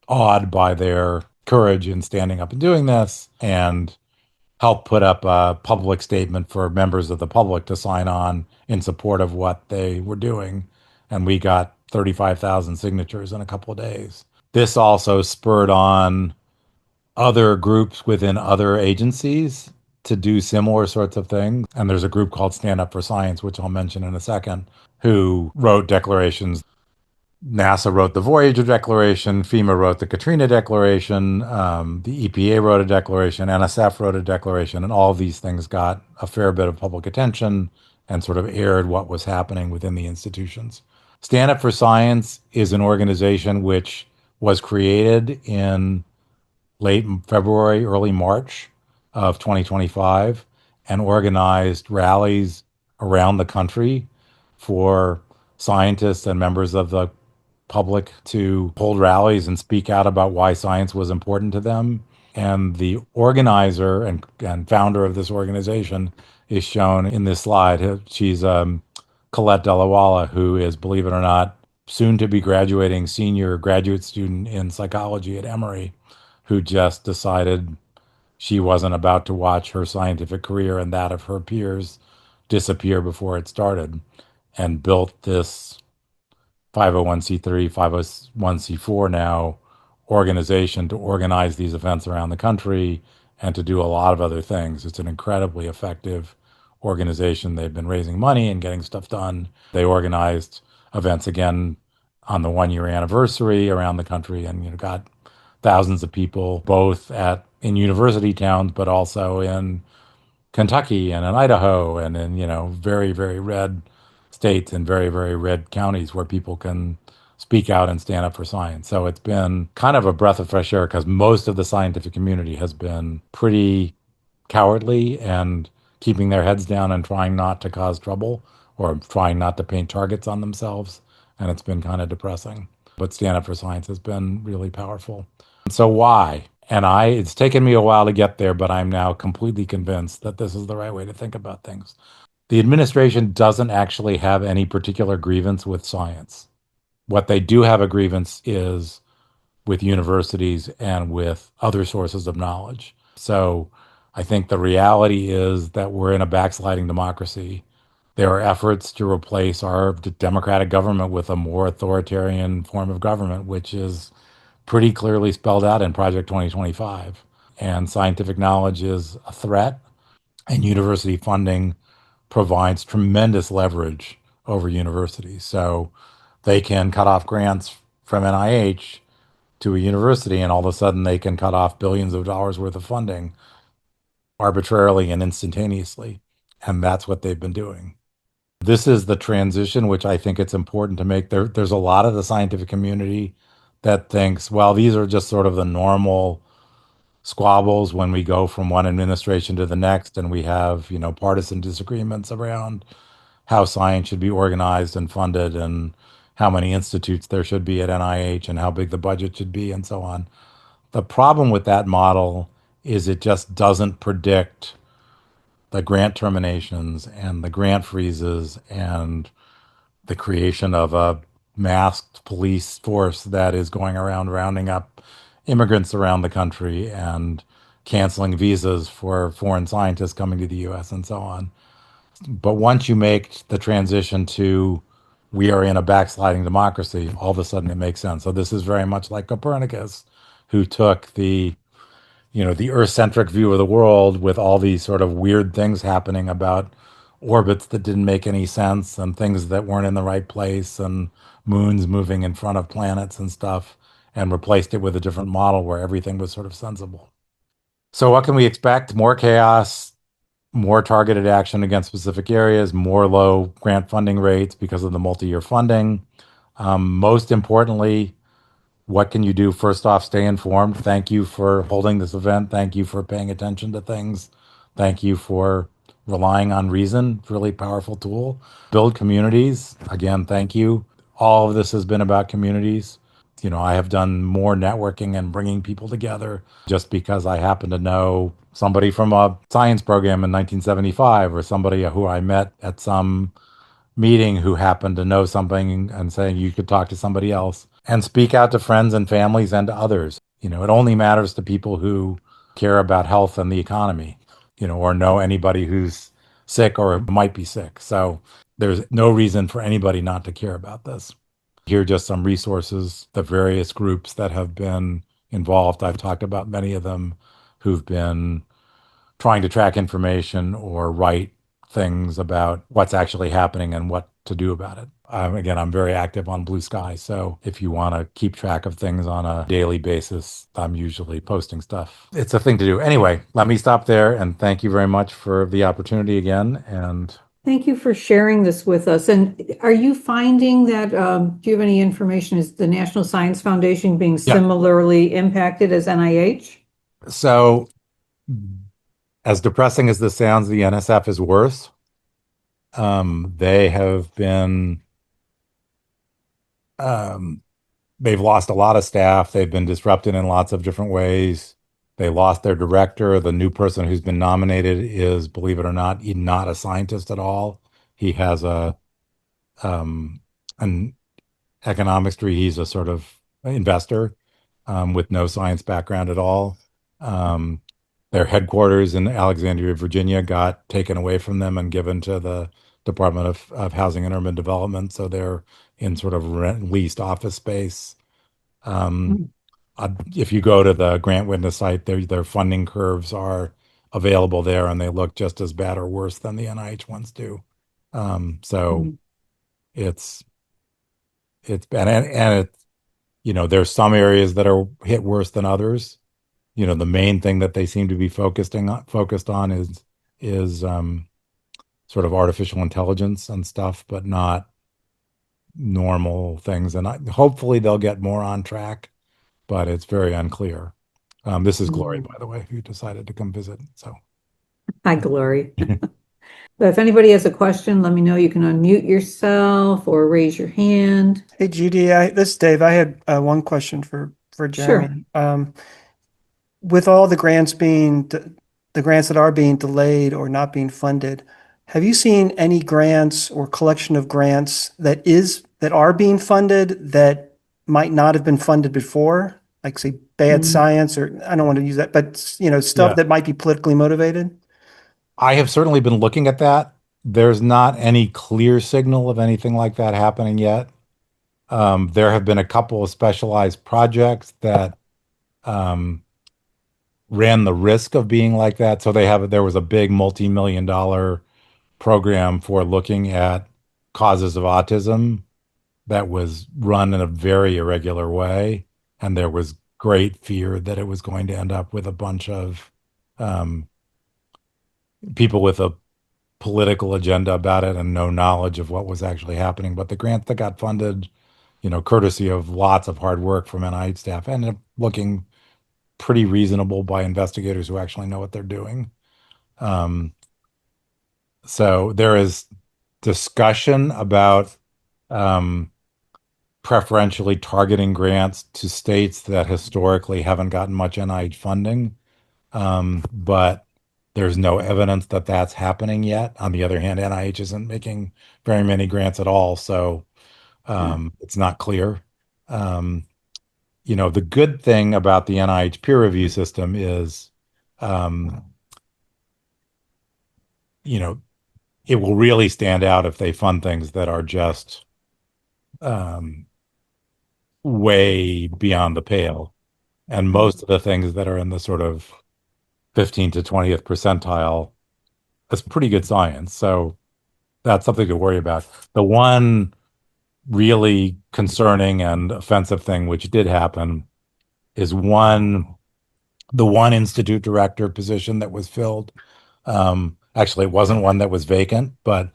awed by their courage in standing up and doing this, and help put up a public statement for members of the public to sign on in support of what they were doing. And we got 35,000 signatures in a couple of days. This also spurred on other groups within other agencies to do similar sorts of things. And there's a group called Stand Up for Science, which I'll mention in a second, who wrote declarations. NASA wrote the Voyager Declaration, FEMA wrote the Katrina Declaration, the EPA wrote a declaration, NSF wrote a declaration, and all of these things got a fair bit of public attention and sort of aired what was happening within the institutions. Stand Up for Science is an organization which was created in late February, early March of 2025 and organized rallies around the country for scientists and members of the public to hold rallies and speak out about why science was important to them. And the organizer and founder of this organization is shown in this slide. She's Colette Delawala, who is, believe it or not, soon to be graduating senior graduate student in psychology at Emory, who just decided she wasn't about to watch her scientific career and that of her peers disappear before it started, and built this 501c3, 501c4 now organization to organize these events around the country and to do a lot of other things. It's an incredibly effective organization. They've been raising money and getting stuff done. They organized events again on the 1 year anniversary around the country, and got thousands of people both at in university towns, but also in Kentucky and in Idaho and in, very, very red states and very, very red counties where people can speak out and stand up for science. So it's been kind of a breath of fresh air because most of the scientific community has been pretty cowardly and keeping their heads down and trying not to cause trouble or trying not to paint targets on themselves. And it's been kind of depressing. But Stand Up for Science has been really powerful. So why? And it's taken me a while to get there, but I'm now completely convinced that this is the right way to think about things. The administration doesn't actually have any particular grievance with science. What they do have a grievance is with universities and with other sources of knowledge. So I think the reality is that we're in a backsliding democracy. There are efforts to replace our democratic government with a more authoritarian form of government, which is pretty clearly spelled out in Project 2025. And scientific knowledge is a threat, and university funding provides tremendous leverage over universities. So they can cut off grants from NIH to a university, and all of a sudden they can cut off billions of dollars worth of funding arbitrarily and instantaneously. And that's what they've been doing. This is the transition, which I think it's important to make. There's a lot of the scientific community that thinks, well, these are just sort of the normal squabbles when we go from one administration to the next, and we have, partisan disagreements around how science should be organized and funded and how many institutes there should be at NIH and how big the budget should be and so on. The problem with that model is it just doesn't predict the grant terminations and the grant freezes and the creation of a masked police force that is going around rounding up immigrants around the country and canceling visas for foreign scientists coming to the US and so on. But once you make the transition to we are in a backsliding democracy, all of a sudden it makes sense. So this is very much like Copernicus, who took the Earth-centric view of the world with all these sort of weird things happening about orbits that didn't make any sense and things that weren't in the right place and moons moving in front of planets and stuff, and replaced it with a different model where everything was sort of sensible. So what can we expect? More chaos, more targeted action against specific areas, more low grant funding rates because of the multi-year funding. Most importantly, what can you do? First off, stay informed. Thank you for holding this event. Thank you for paying attention to things. Thank you for relying on reason. Really powerful tool. Build communities. Again, thank you. All of this has been about communities. I have done more networking and bringing people together just because I happen to know somebody from a science program in 1975 or somebody who I met at some meeting who happened to know something and saying you could talk to somebody else and speak out to friends and families and to others. It only matters to people who care about health and the economy, or know anybody who's sick or might be sick. So there's no reason for anybody not to care about this. Here are just some resources, the various groups that have been involved. I've talked about many of them who've been trying to track information or write things about what's actually happening and what to do about it. Again, I'm very active on Blue Sky. So if you want to keep track of things on a daily basis, I'm usually posting stuff. It's a thing to do. Anyway, let me stop there and thank you very much for the opportunity again. And thank you for sharing this with us. And are you finding that, do you have any information, is the National Science Foundation being similarly impacted as NIH? So as depressing as this sounds, the NSF is worse. They have been, they've lost a lot of staff. They've been disrupted in lots of different ways. They lost their director. The new person who's been nominated is, believe it or not, not a scientist at all. He has an economics degree. He's a sort of investor with no science background at all. Their headquarters in Alexandria, Virginia, got taken away from them and given to the Department of Housing and Urban Development. So they're in sort of leased office space. if you go to the grant witness site, their funding curves are available there, and they look just as bad or worse than the NIH ones do. So Mm. it's bad, and it's, there's some areas that are hit worse than others. The main thing that they seem to be focused on is sort of artificial intelligence and stuff, but not normal things. And hopefully they'll get more on track, but it's very unclear. This is Glory, Mm. by the way, who decided to come visit. So, Hi, Glory. But if anybody has a question, let me know. You can unmute yourself or raise your hand. Hey, Judy, this is Dave. I had one question for Sure. Jeremy. With all the grants the grants that are being delayed or not being funded, have you seen any grants or collection of grants that are being funded that might not have been funded before? Like say bad Mm. science, or I don't want to use that, but stuff yeah, that might be politically motivated? I have certainly been looking at that. There's not any clear signal of anything like that happening yet. There have been a couple of specialized projects that um, ran the risk of being like that. So there was a big multi-million-dollar program for looking at causes of autism that was run in a very irregular way. And there was great fear that it was going to end up with a bunch of um, people with a political agenda about it and no knowledge of what was actually happening. But the grant that got funded, courtesy of lots of hard work from NIH staff, ended up looking pretty reasonable by investigators who actually know what they're doing. Um, so there is discussion about um, preferentially targeting grants to states that historically haven't gotten much NIH funding. But there's no evidence that that's happening yet. On the other hand, NIH isn't making very many grants at all, so it's not clear. Um, the good thing about the NIH peer review system is, um, you know, it will really stand out if they fund things that are just um, way beyond the pale. And most of the things that are in the sort of 15 to 20th percentile, that's pretty good science. So that's something to worry about. The one really concerning and offensive thing which did happen is the one institute director position that was filled. Actually, it wasn't one that was vacant, but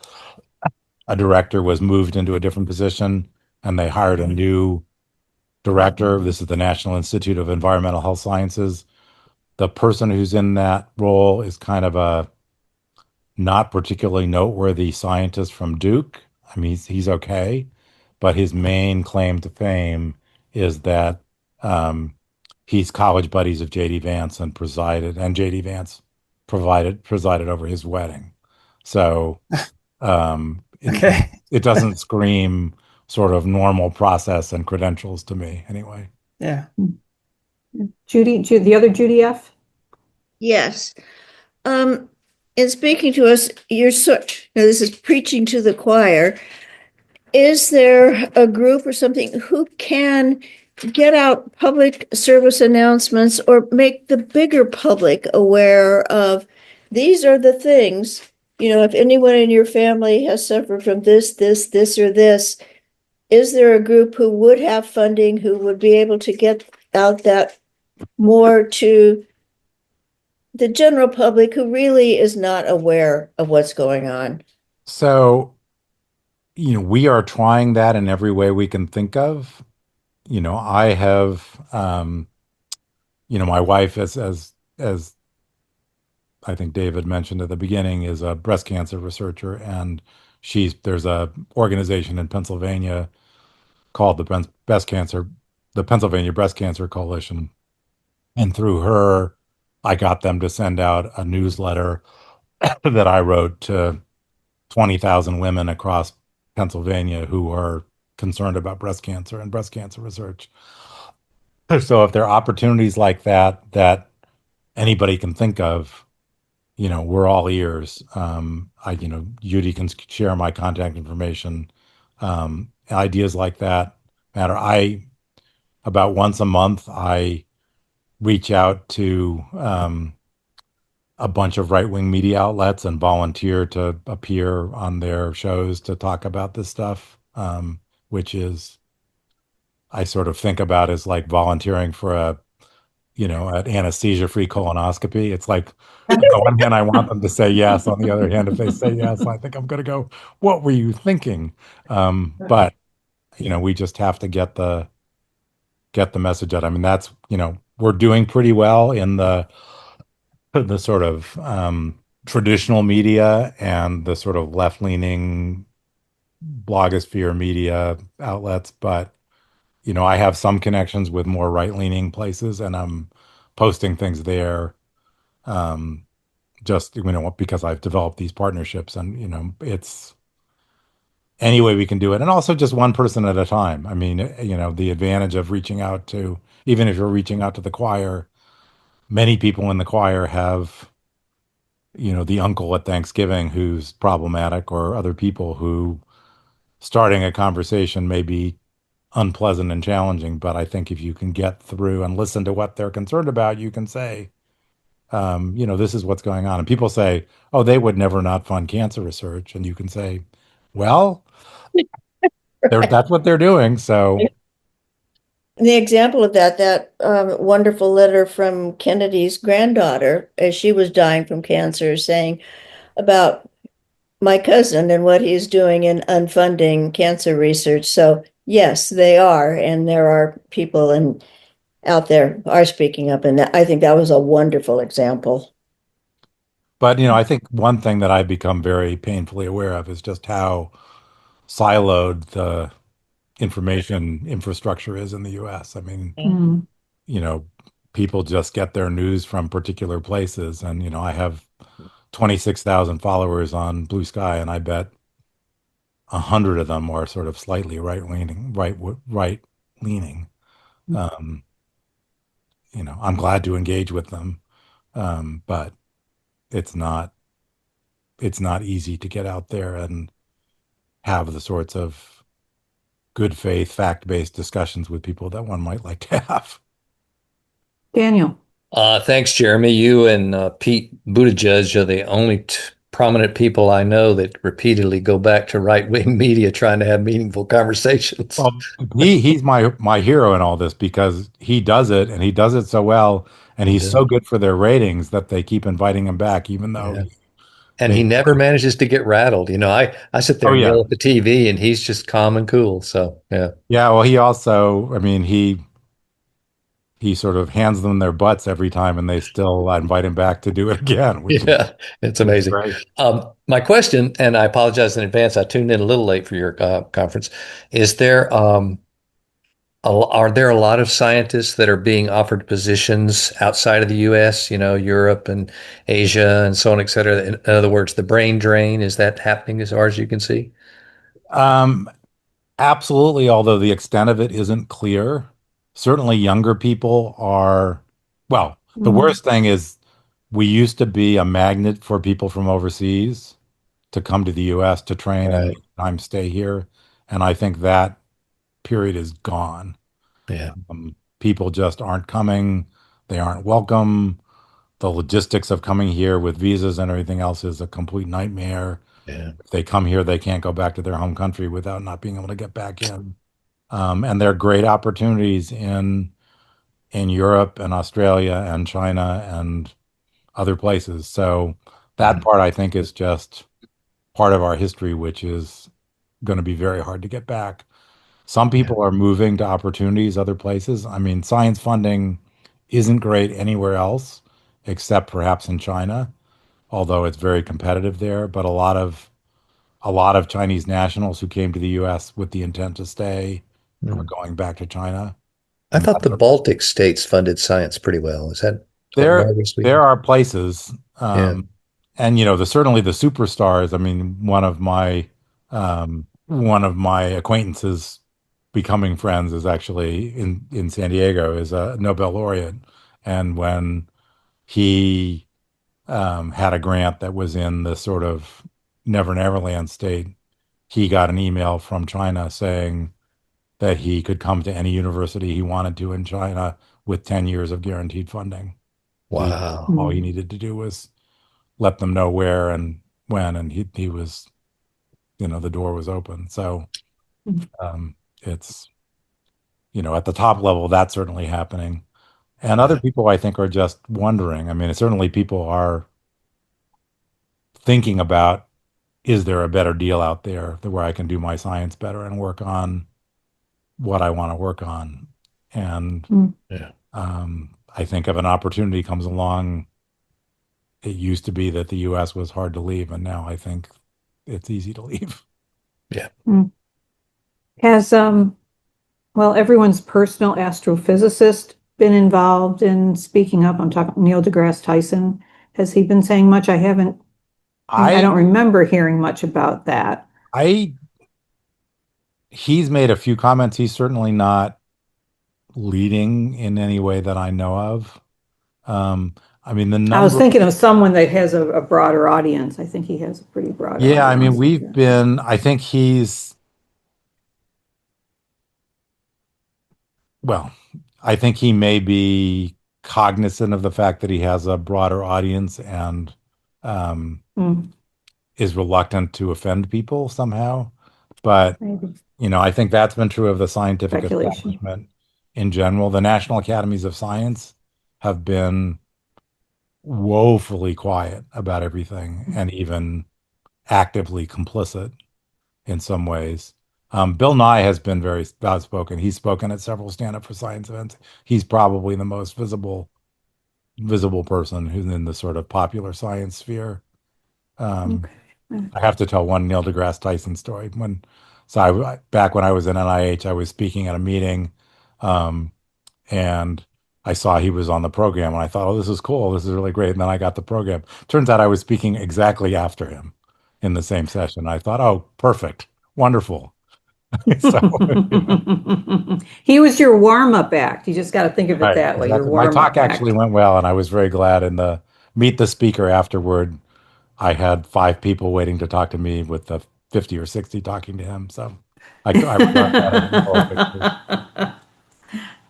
a director was moved into a different position and they hired a new director. This is the National Institute of Environmental Health Sciences. The person who's in that role is kind of a not particularly noteworthy scientist from Duke. I mean, he's okay, but his main claim to fame is that um, he's college buddies of JD Vance and JD Vance presided over his wedding. So Okay. it doesn't scream sort of normal process and credentials to me anyway. Yeah. Judy, the other Judy F. Yes. Um, in speaking to us, this is preaching to the choir. Is there a group or something who can get out public service announcements or make the bigger public aware of these are the things, if anyone in your family has suffered from this, or this, is there a group who would have funding, who would be able to get out that more to the general public who really is not aware of what's going on? So, we are trying that in every way we can think of. I have, my wife, as I think David mentioned at the beginning, is a breast cancer researcher, and there's a organization in Pennsylvania called the Pennsylvania Breast Cancer Coalition, and through her, I got them to send out a newsletter that I wrote to 20,000 women across Pennsylvania who are concerned about breast cancer and breast cancer research. So if there are opportunities like that anybody can think of, we're all ears. Judy can share my contact information. Ideas like that matter. about once a month, I reach out to a bunch of right-wing media outlets and volunteer to appear on their shows to talk about this stuff, which is I sort of think about as like volunteering for an anesthesia-free colonoscopy. It's like on the one hand, I want them to say yes. On the other hand, if they say yes, I think I'm going to go, "What were you thinking?" But we just have to get the message out. I mean, that's we're doing pretty well in the sort of traditional media and the sort of left-leaning blogosphere media outlets, but I have some connections with more right-leaning places, and I'm posting things there, just because I've developed these partnerships, and it's any way we can do it, and also just one person at a time. I mean, the advantage of reaching out to, even if you're reaching out to the choir, many people in the choir have the uncle at Thanksgiving who's problematic, or other people who starting a conversation may be unpleasant and challenging. But I think if you can get through and listen to what they're concerned about, you can say, this is what's going on. And people say, oh, they would never not fund cancer research. And you can say, well, that's what they're doing. So, The example of that wonderful letter from Kennedy's granddaughter as she was dying from cancer, saying about my cousin and what he's doing in unfunding cancer research. So yes, they are, and there are people out there are speaking up, and I think that was a wonderful example. but, I think one thing that I've become very painfully aware of is just how siloed the information infrastructure is in the US. I mean, Mm. you know, people just get their news from particular places. And, I have 26,000 followers on Blue Sky, and I bet 100 of them are sort of slightly right leaning. Um, I'm glad to engage with them, but it's not it's not easy to get out there and have the sorts of good faith, fact-based discussions with people that one might like to have. Daniel. Thanks, Jeremy. You and Pete Buttigieg are the only prominent people I know that repeatedly go back to right-wing media trying to have meaningful conversations. Well, he's my hero in all this because he does it, and he does it so well, and he's so good for their ratings that they keep inviting him back, even though Yeah. And he never manages to get rattled. I sit there Oh and yeah. yell at the TV, and he's just calm and cool. So yeah. Yeah, well, he also, I mean, he sort of hands them their butts every time, and they still invite him back to do it again, which Yeah, it's is amazing. great. My question, and I apologize in advance, I tuned in a little late for your conference. Is there are there a lot of scientists that are being offered positions outside of the U.S., Europe and Asia and so on, et cetera? In other words, the brain drain, is that happening as far as you can see? Um, Absolutely, although the extent of it isn't clear. Certainly, younger people are, well, the Mm. worst thing is we used to be a magnet for people from overseas to come to the US to train and Right. make time stay here. And I think that period is gone. Yeah. People just aren't coming. They aren't welcome. The logistics of coming here with visas and everything else is a complete nightmare. Yeah. If they come here, they can't go back to their home country without not being able to get back in. And there are great opportunities in Europe and Australia and China and other places. So that Mhm. part I think is just part of our history, which is going to be very hard to get back. Some Yeah. people are moving to opportunities other places. I mean, science funding isn't great anywhere else except perhaps in China, although it's very competitive there. But a lot of Chinese nationals who came to the US with the intent to stay are Mm. going back to China. I And thought the Baltic states funded science pretty well. Is that there Norway, there Sweden? are places, Yeah. and certainly the superstars. I mean, one of my acquaintances becoming friends is actually in San Diego, is a Nobel laureate, and when he had a grant that was in the sort of Never Never Land state, he got an email from China saying, that he could come to any university he wanted to in China with 10 years of guaranteed funding. Wow. All he needed to do was let them know where and when, and he was, the door was open. So it's, at the top level, that's certainly happening. And other people, I think, are just wondering. I mean, certainly people are thinking about, is there a better deal out there where I can do my science better and work on what I want to work on? And Yeah. I think if an opportunity comes along, it used to be that the U.S. was hard to leave, and now I think it's easy to leave. Yeah. Has everyone's personal astrophysicist been involved in speaking up? I'm talking Neil deGrasse Tyson. Has he been saying much? I haven't. I I don't remember hearing much about that. I he's made a few comments. He's certainly not leading in any way that I know of. I mean, the I was number. thinking of someone that has a broader audience. I think he has a pretty broad Yeah, I mean, audience. I think well, I think he may be cognizant of the fact that he has a broader audience and um, Hmm, is reluctant to offend people somehow. But, maybe I think that's been true of the scientific speculation. establishment in general. The National Academies of Science have been woefully quiet about everything and even actively complicit in some ways. Bill Nye has been very outspoken. He's spoken at several Stand Up for Science events. He's probably the most visible person who's in the sort of popular science sphere. Um, Okay. I have to tell one Neil deGrasse Tyson story. Back when I was in NIH, I was speaking at a meeting, um, and I saw he was on the program, and I thought, "Oh, this is cool. This is really great." And then I got the program. Turns out I was speaking exactly after him in the same session. I thought, "Oh, perfect, wonderful." So, He was your warm-up act. You just got to think of it right, that way, your exactly. My talk warm-up actually act. went well, and I was very glad. In the meet the speaker afterward, I had 5 people waiting to talk to me, with the 50 or 60 talking to him. So I regard that as a moral victory.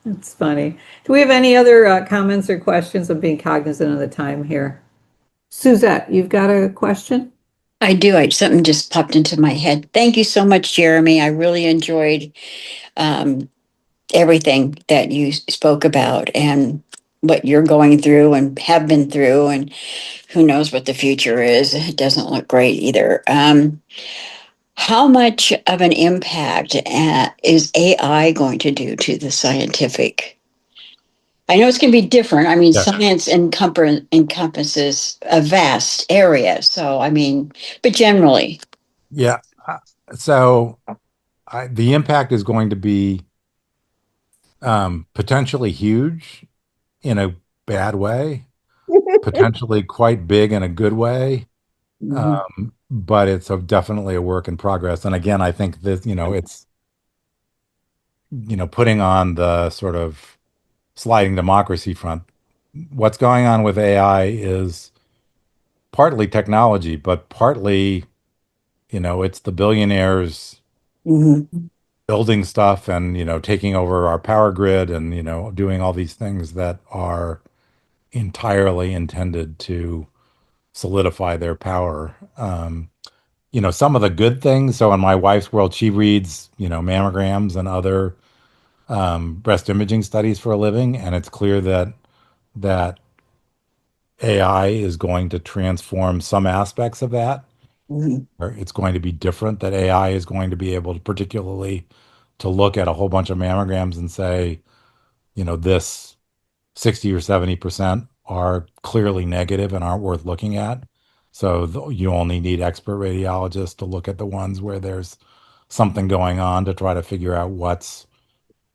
It's funny. Do we have any other comments or questions? I'm being cognizant of the time here. Suzette, you've got a question? I do. Something just popped into my head. Thank you so much, Jeremy. I really enjoyed um, everything that you spoke about and what you're going through and have been through, and who knows what the future is. It doesn't look great either. How much of an impact is AI going to do to the scientific? I know it's going to be different. I mean, Yeah, science encompasses a vast area. So, I mean, but generally. yeah. So the impact is going to be potentially huge in a bad way, potentially quite big in a good way. Mhm. But it's definitely a work in progress. And again, I think that, it's, putting on the sort of sliding democracy front. What's going on with AI is partly technology, but partly, it's the billionaires Mhm. building stuff and, taking over our power grid and, doing all these things that are entirely intended to solidify their power. Some of the good things. So in my wife's world, she reads, mammograms and other breast imaging studies for a living, and it's clear that AI is going to transform some aspects of that. Mhm. Or it's going to be different. That AI is going to be able to, particularly, to look at a whole bunch of mammograms and say, this 60 or 70% are clearly negative and aren't worth looking at. So you only need expert radiologists to look at the ones where there's something going on to try to figure out what's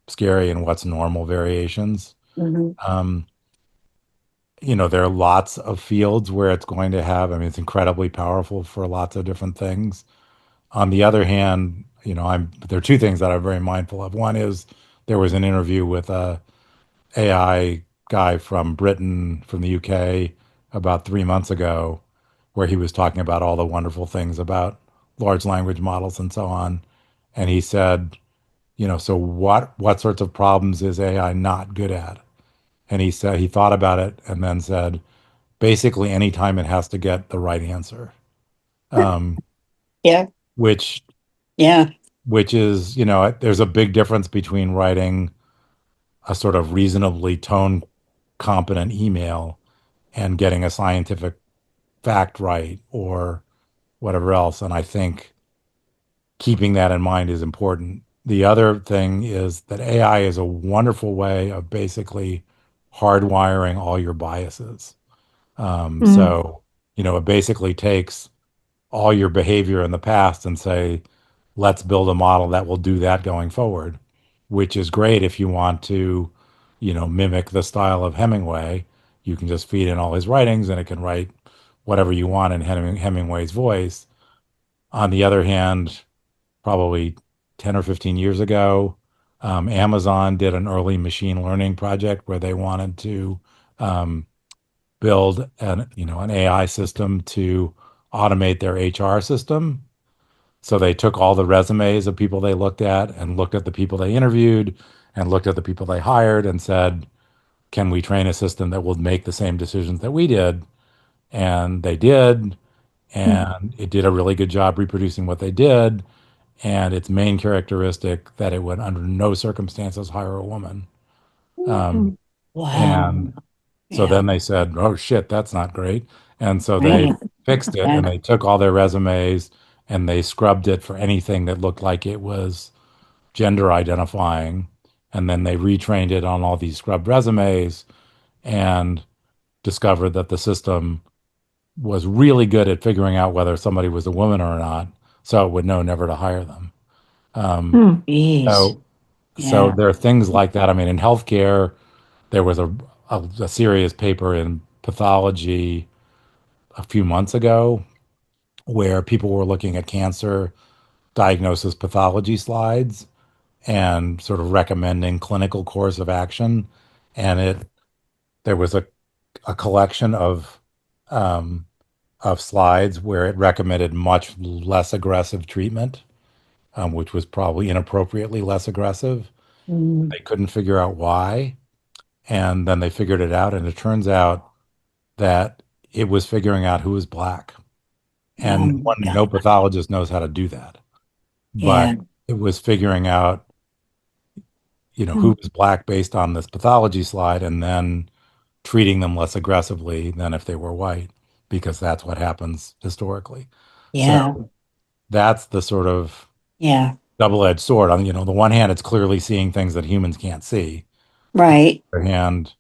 scary and what's normal variations. Mhm. Um, there are lots of fields where it's going to have, I mean, it's incredibly powerful for lots of different things. On the other hand, there are two things that I'm very mindful of. One is there was an interview with a AI guy from Britain, from the UK, about 3 months ago, where he was talking about all the wonderful things about large language models and so on. And he said, so what sorts of problems is AI not good at? And he said he thought about it and then said, basically anytime it has to get the right answer. Um, Yeah. which Yeah. which is, there's a big difference between writing a sort of reasonably tone competent email and getting a scientific fact right or whatever else. And I think keeping that in mind is important. The other thing is that AI is a wonderful way of basically hardwiring all your biases. So, it basically takes all your behavior in the past and say, let's build a model that will do that going forward, which is great if you want to, mimic the style of Hemingway. You can just feed in all his writings and it can write whatever you want in Hemingway's voice. On the other hand, probably 10 or 15 years ago, Amazon did an early machine learning project where they wanted to um, build an AI system to automate their HR system. So they took all the resumes of people they looked at and looked at the people they interviewed and looked at the people they hired and said, can we train a system that will make the same decisions that we did? And they did, and it did a really good job reproducing what they did. And its main characteristic that it would under no circumstances hire a woman. Um, Wow. and so Yeah. then they said, oh shit, that's not great. And so they Right. fixed it Yeah. and they took all their resumes and they scrubbed it for anything that looked like it was gender identifying. And then they retrained it on all these scrubbed resumes and discovered that the system was really good at figuring out whether somebody was a woman or not. So it would know never to hire them. Um, Jeez. so, so Yeah. there are things like that. I mean, in healthcare, there was a serious paper in pathology a few months ago where people were looking at cancer diagnosis pathology slides and sort of recommending clinical course of action. And there was a collection um, of slides where it recommended much less aggressive treatment, which was probably inappropriately less aggressive. Mm. They couldn't figure out why. And then they figured it out. And it turns out that it was figuring out who was black. Oh And my no God. pathologist knows how to do that. But Yeah. it was figuring out, who was black based on this pathology slide and then treating them less aggressively than if they were white, because that's what happens historically. Yeah. So that's the sort of Yeah. double-edged sword. On, the one hand, it's clearly seeing things that humans can't see. Right. On the other hand,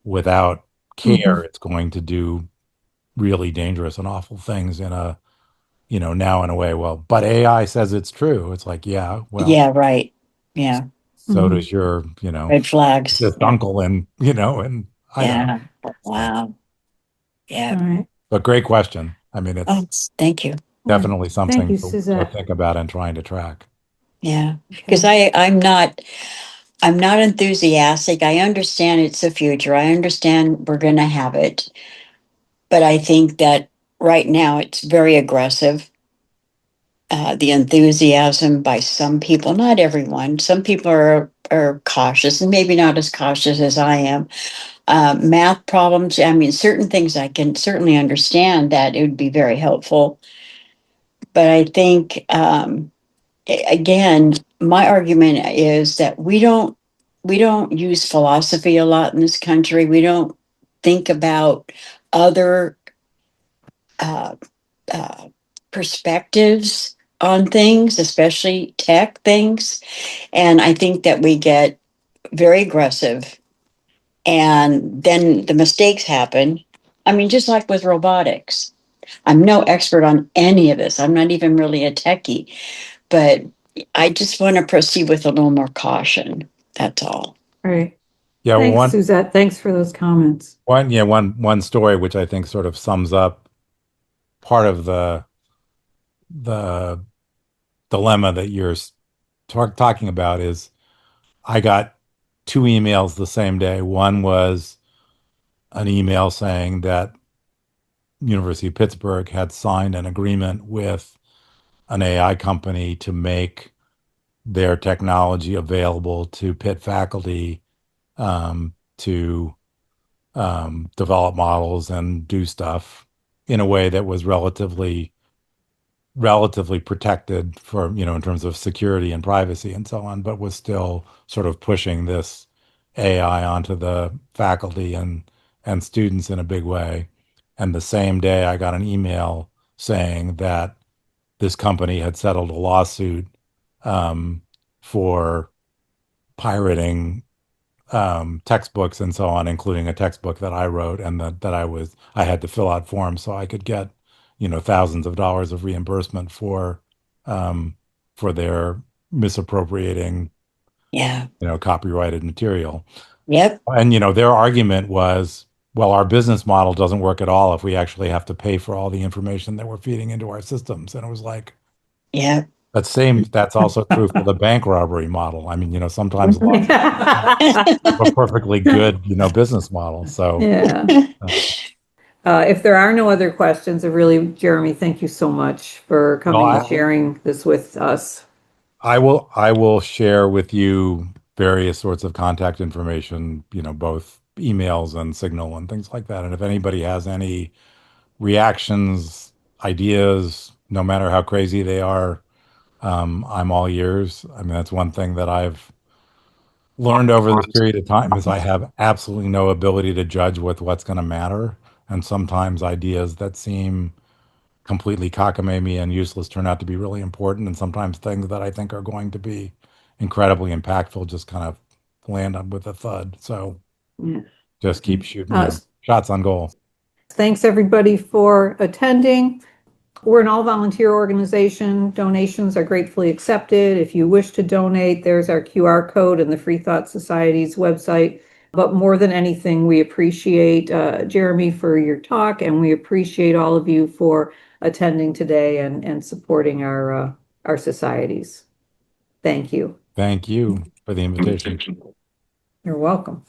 without care, it's going to do really dangerous and awful things now in a way, well, but AI says it's true. It's like, yeah, well, Yeah. Right. Yeah. so does your, Red flags. just Yeah. uncle and I don't know. Yeah. So, Wow. Yeah. All right. but great question. I mean, Oh, it's thank you. definitely Thank something you, to Suzette. think about and trying to track. Yeah. Because I'm not enthusiastic. I understand it's the future. I understand we're going to have it. But I think that right now it's very aggressive. The enthusiasm by some people, not everyone. Some people are cautious and maybe not as cautious as I am. Math problems, I mean, certain things I can certainly understand that it would be very helpful. But I think, again, my argument is that we don't use philosophy a lot in this country. We don't think about other uh, uh, perspectives on things, especially tech things. And I think that we get very aggressive and then the mistakes happen. I mean, just like with robotics, I'm no expert on any of this. I'm not even really a techie, but I just want to proceed with a little more caution. That's all. All right. Yeah, well, Thanks, Suzette. Thanks for those comments. one story which I think sort of sums up part of the dilemma that you're talking about is I got two emails the same day. One was an email saying that University of Pittsburgh had signed an agreement with an AI company to make their technology available to pit faculty to develop models and do stuff in a way that was relatively protected for, in terms of security and privacy and so on, but was still sort of pushing this AI onto the faculty and students in a big way. And the same day I got an email saying that this company had settled a lawsuit for pirating textbooks and so on, including a textbook that I wrote, and that I had to fill out forms so I could get, thousands of dollars of reimbursement for their misappropriating, Yeah. copyrighted material. Yep. And, their argument was, well, our business model doesn't work at all if we actually have to pay for all the information that we're feeding into our systems. And it was like, Yep. that's also true for the bank robbery model. I mean, sometimes a perfectly good, business model. So Yeah. If there are no other questions, Jeremy, thank you so much for coming and sharing this with us. I will share with you various sorts of contact information, both emails and Signal and things like that. And if anybody has any reactions, ideas, no matter how crazy they are, I'm all ears. I mean, that's one thing that I've learned over this period of time is I have absolutely no ability to judge with what's going to matter. And sometimes ideas that seem completely cockamamie and useless turn out to be really important. And sometimes things that I think are going to be incredibly impactful just kind of land up with a thud. So just keep shooting shots on goal. Thanks everybody for attending. We're an all-volunteer organization. Donations are gratefully accepted. If you wish to donate, there's our QR code in the Free Thought Society's website. But more than anything, we appreciate Jeremy for your talk, and we appreciate all of you for attending today and supporting our societies. Thank you. Thank you for the invitation. You're welcome.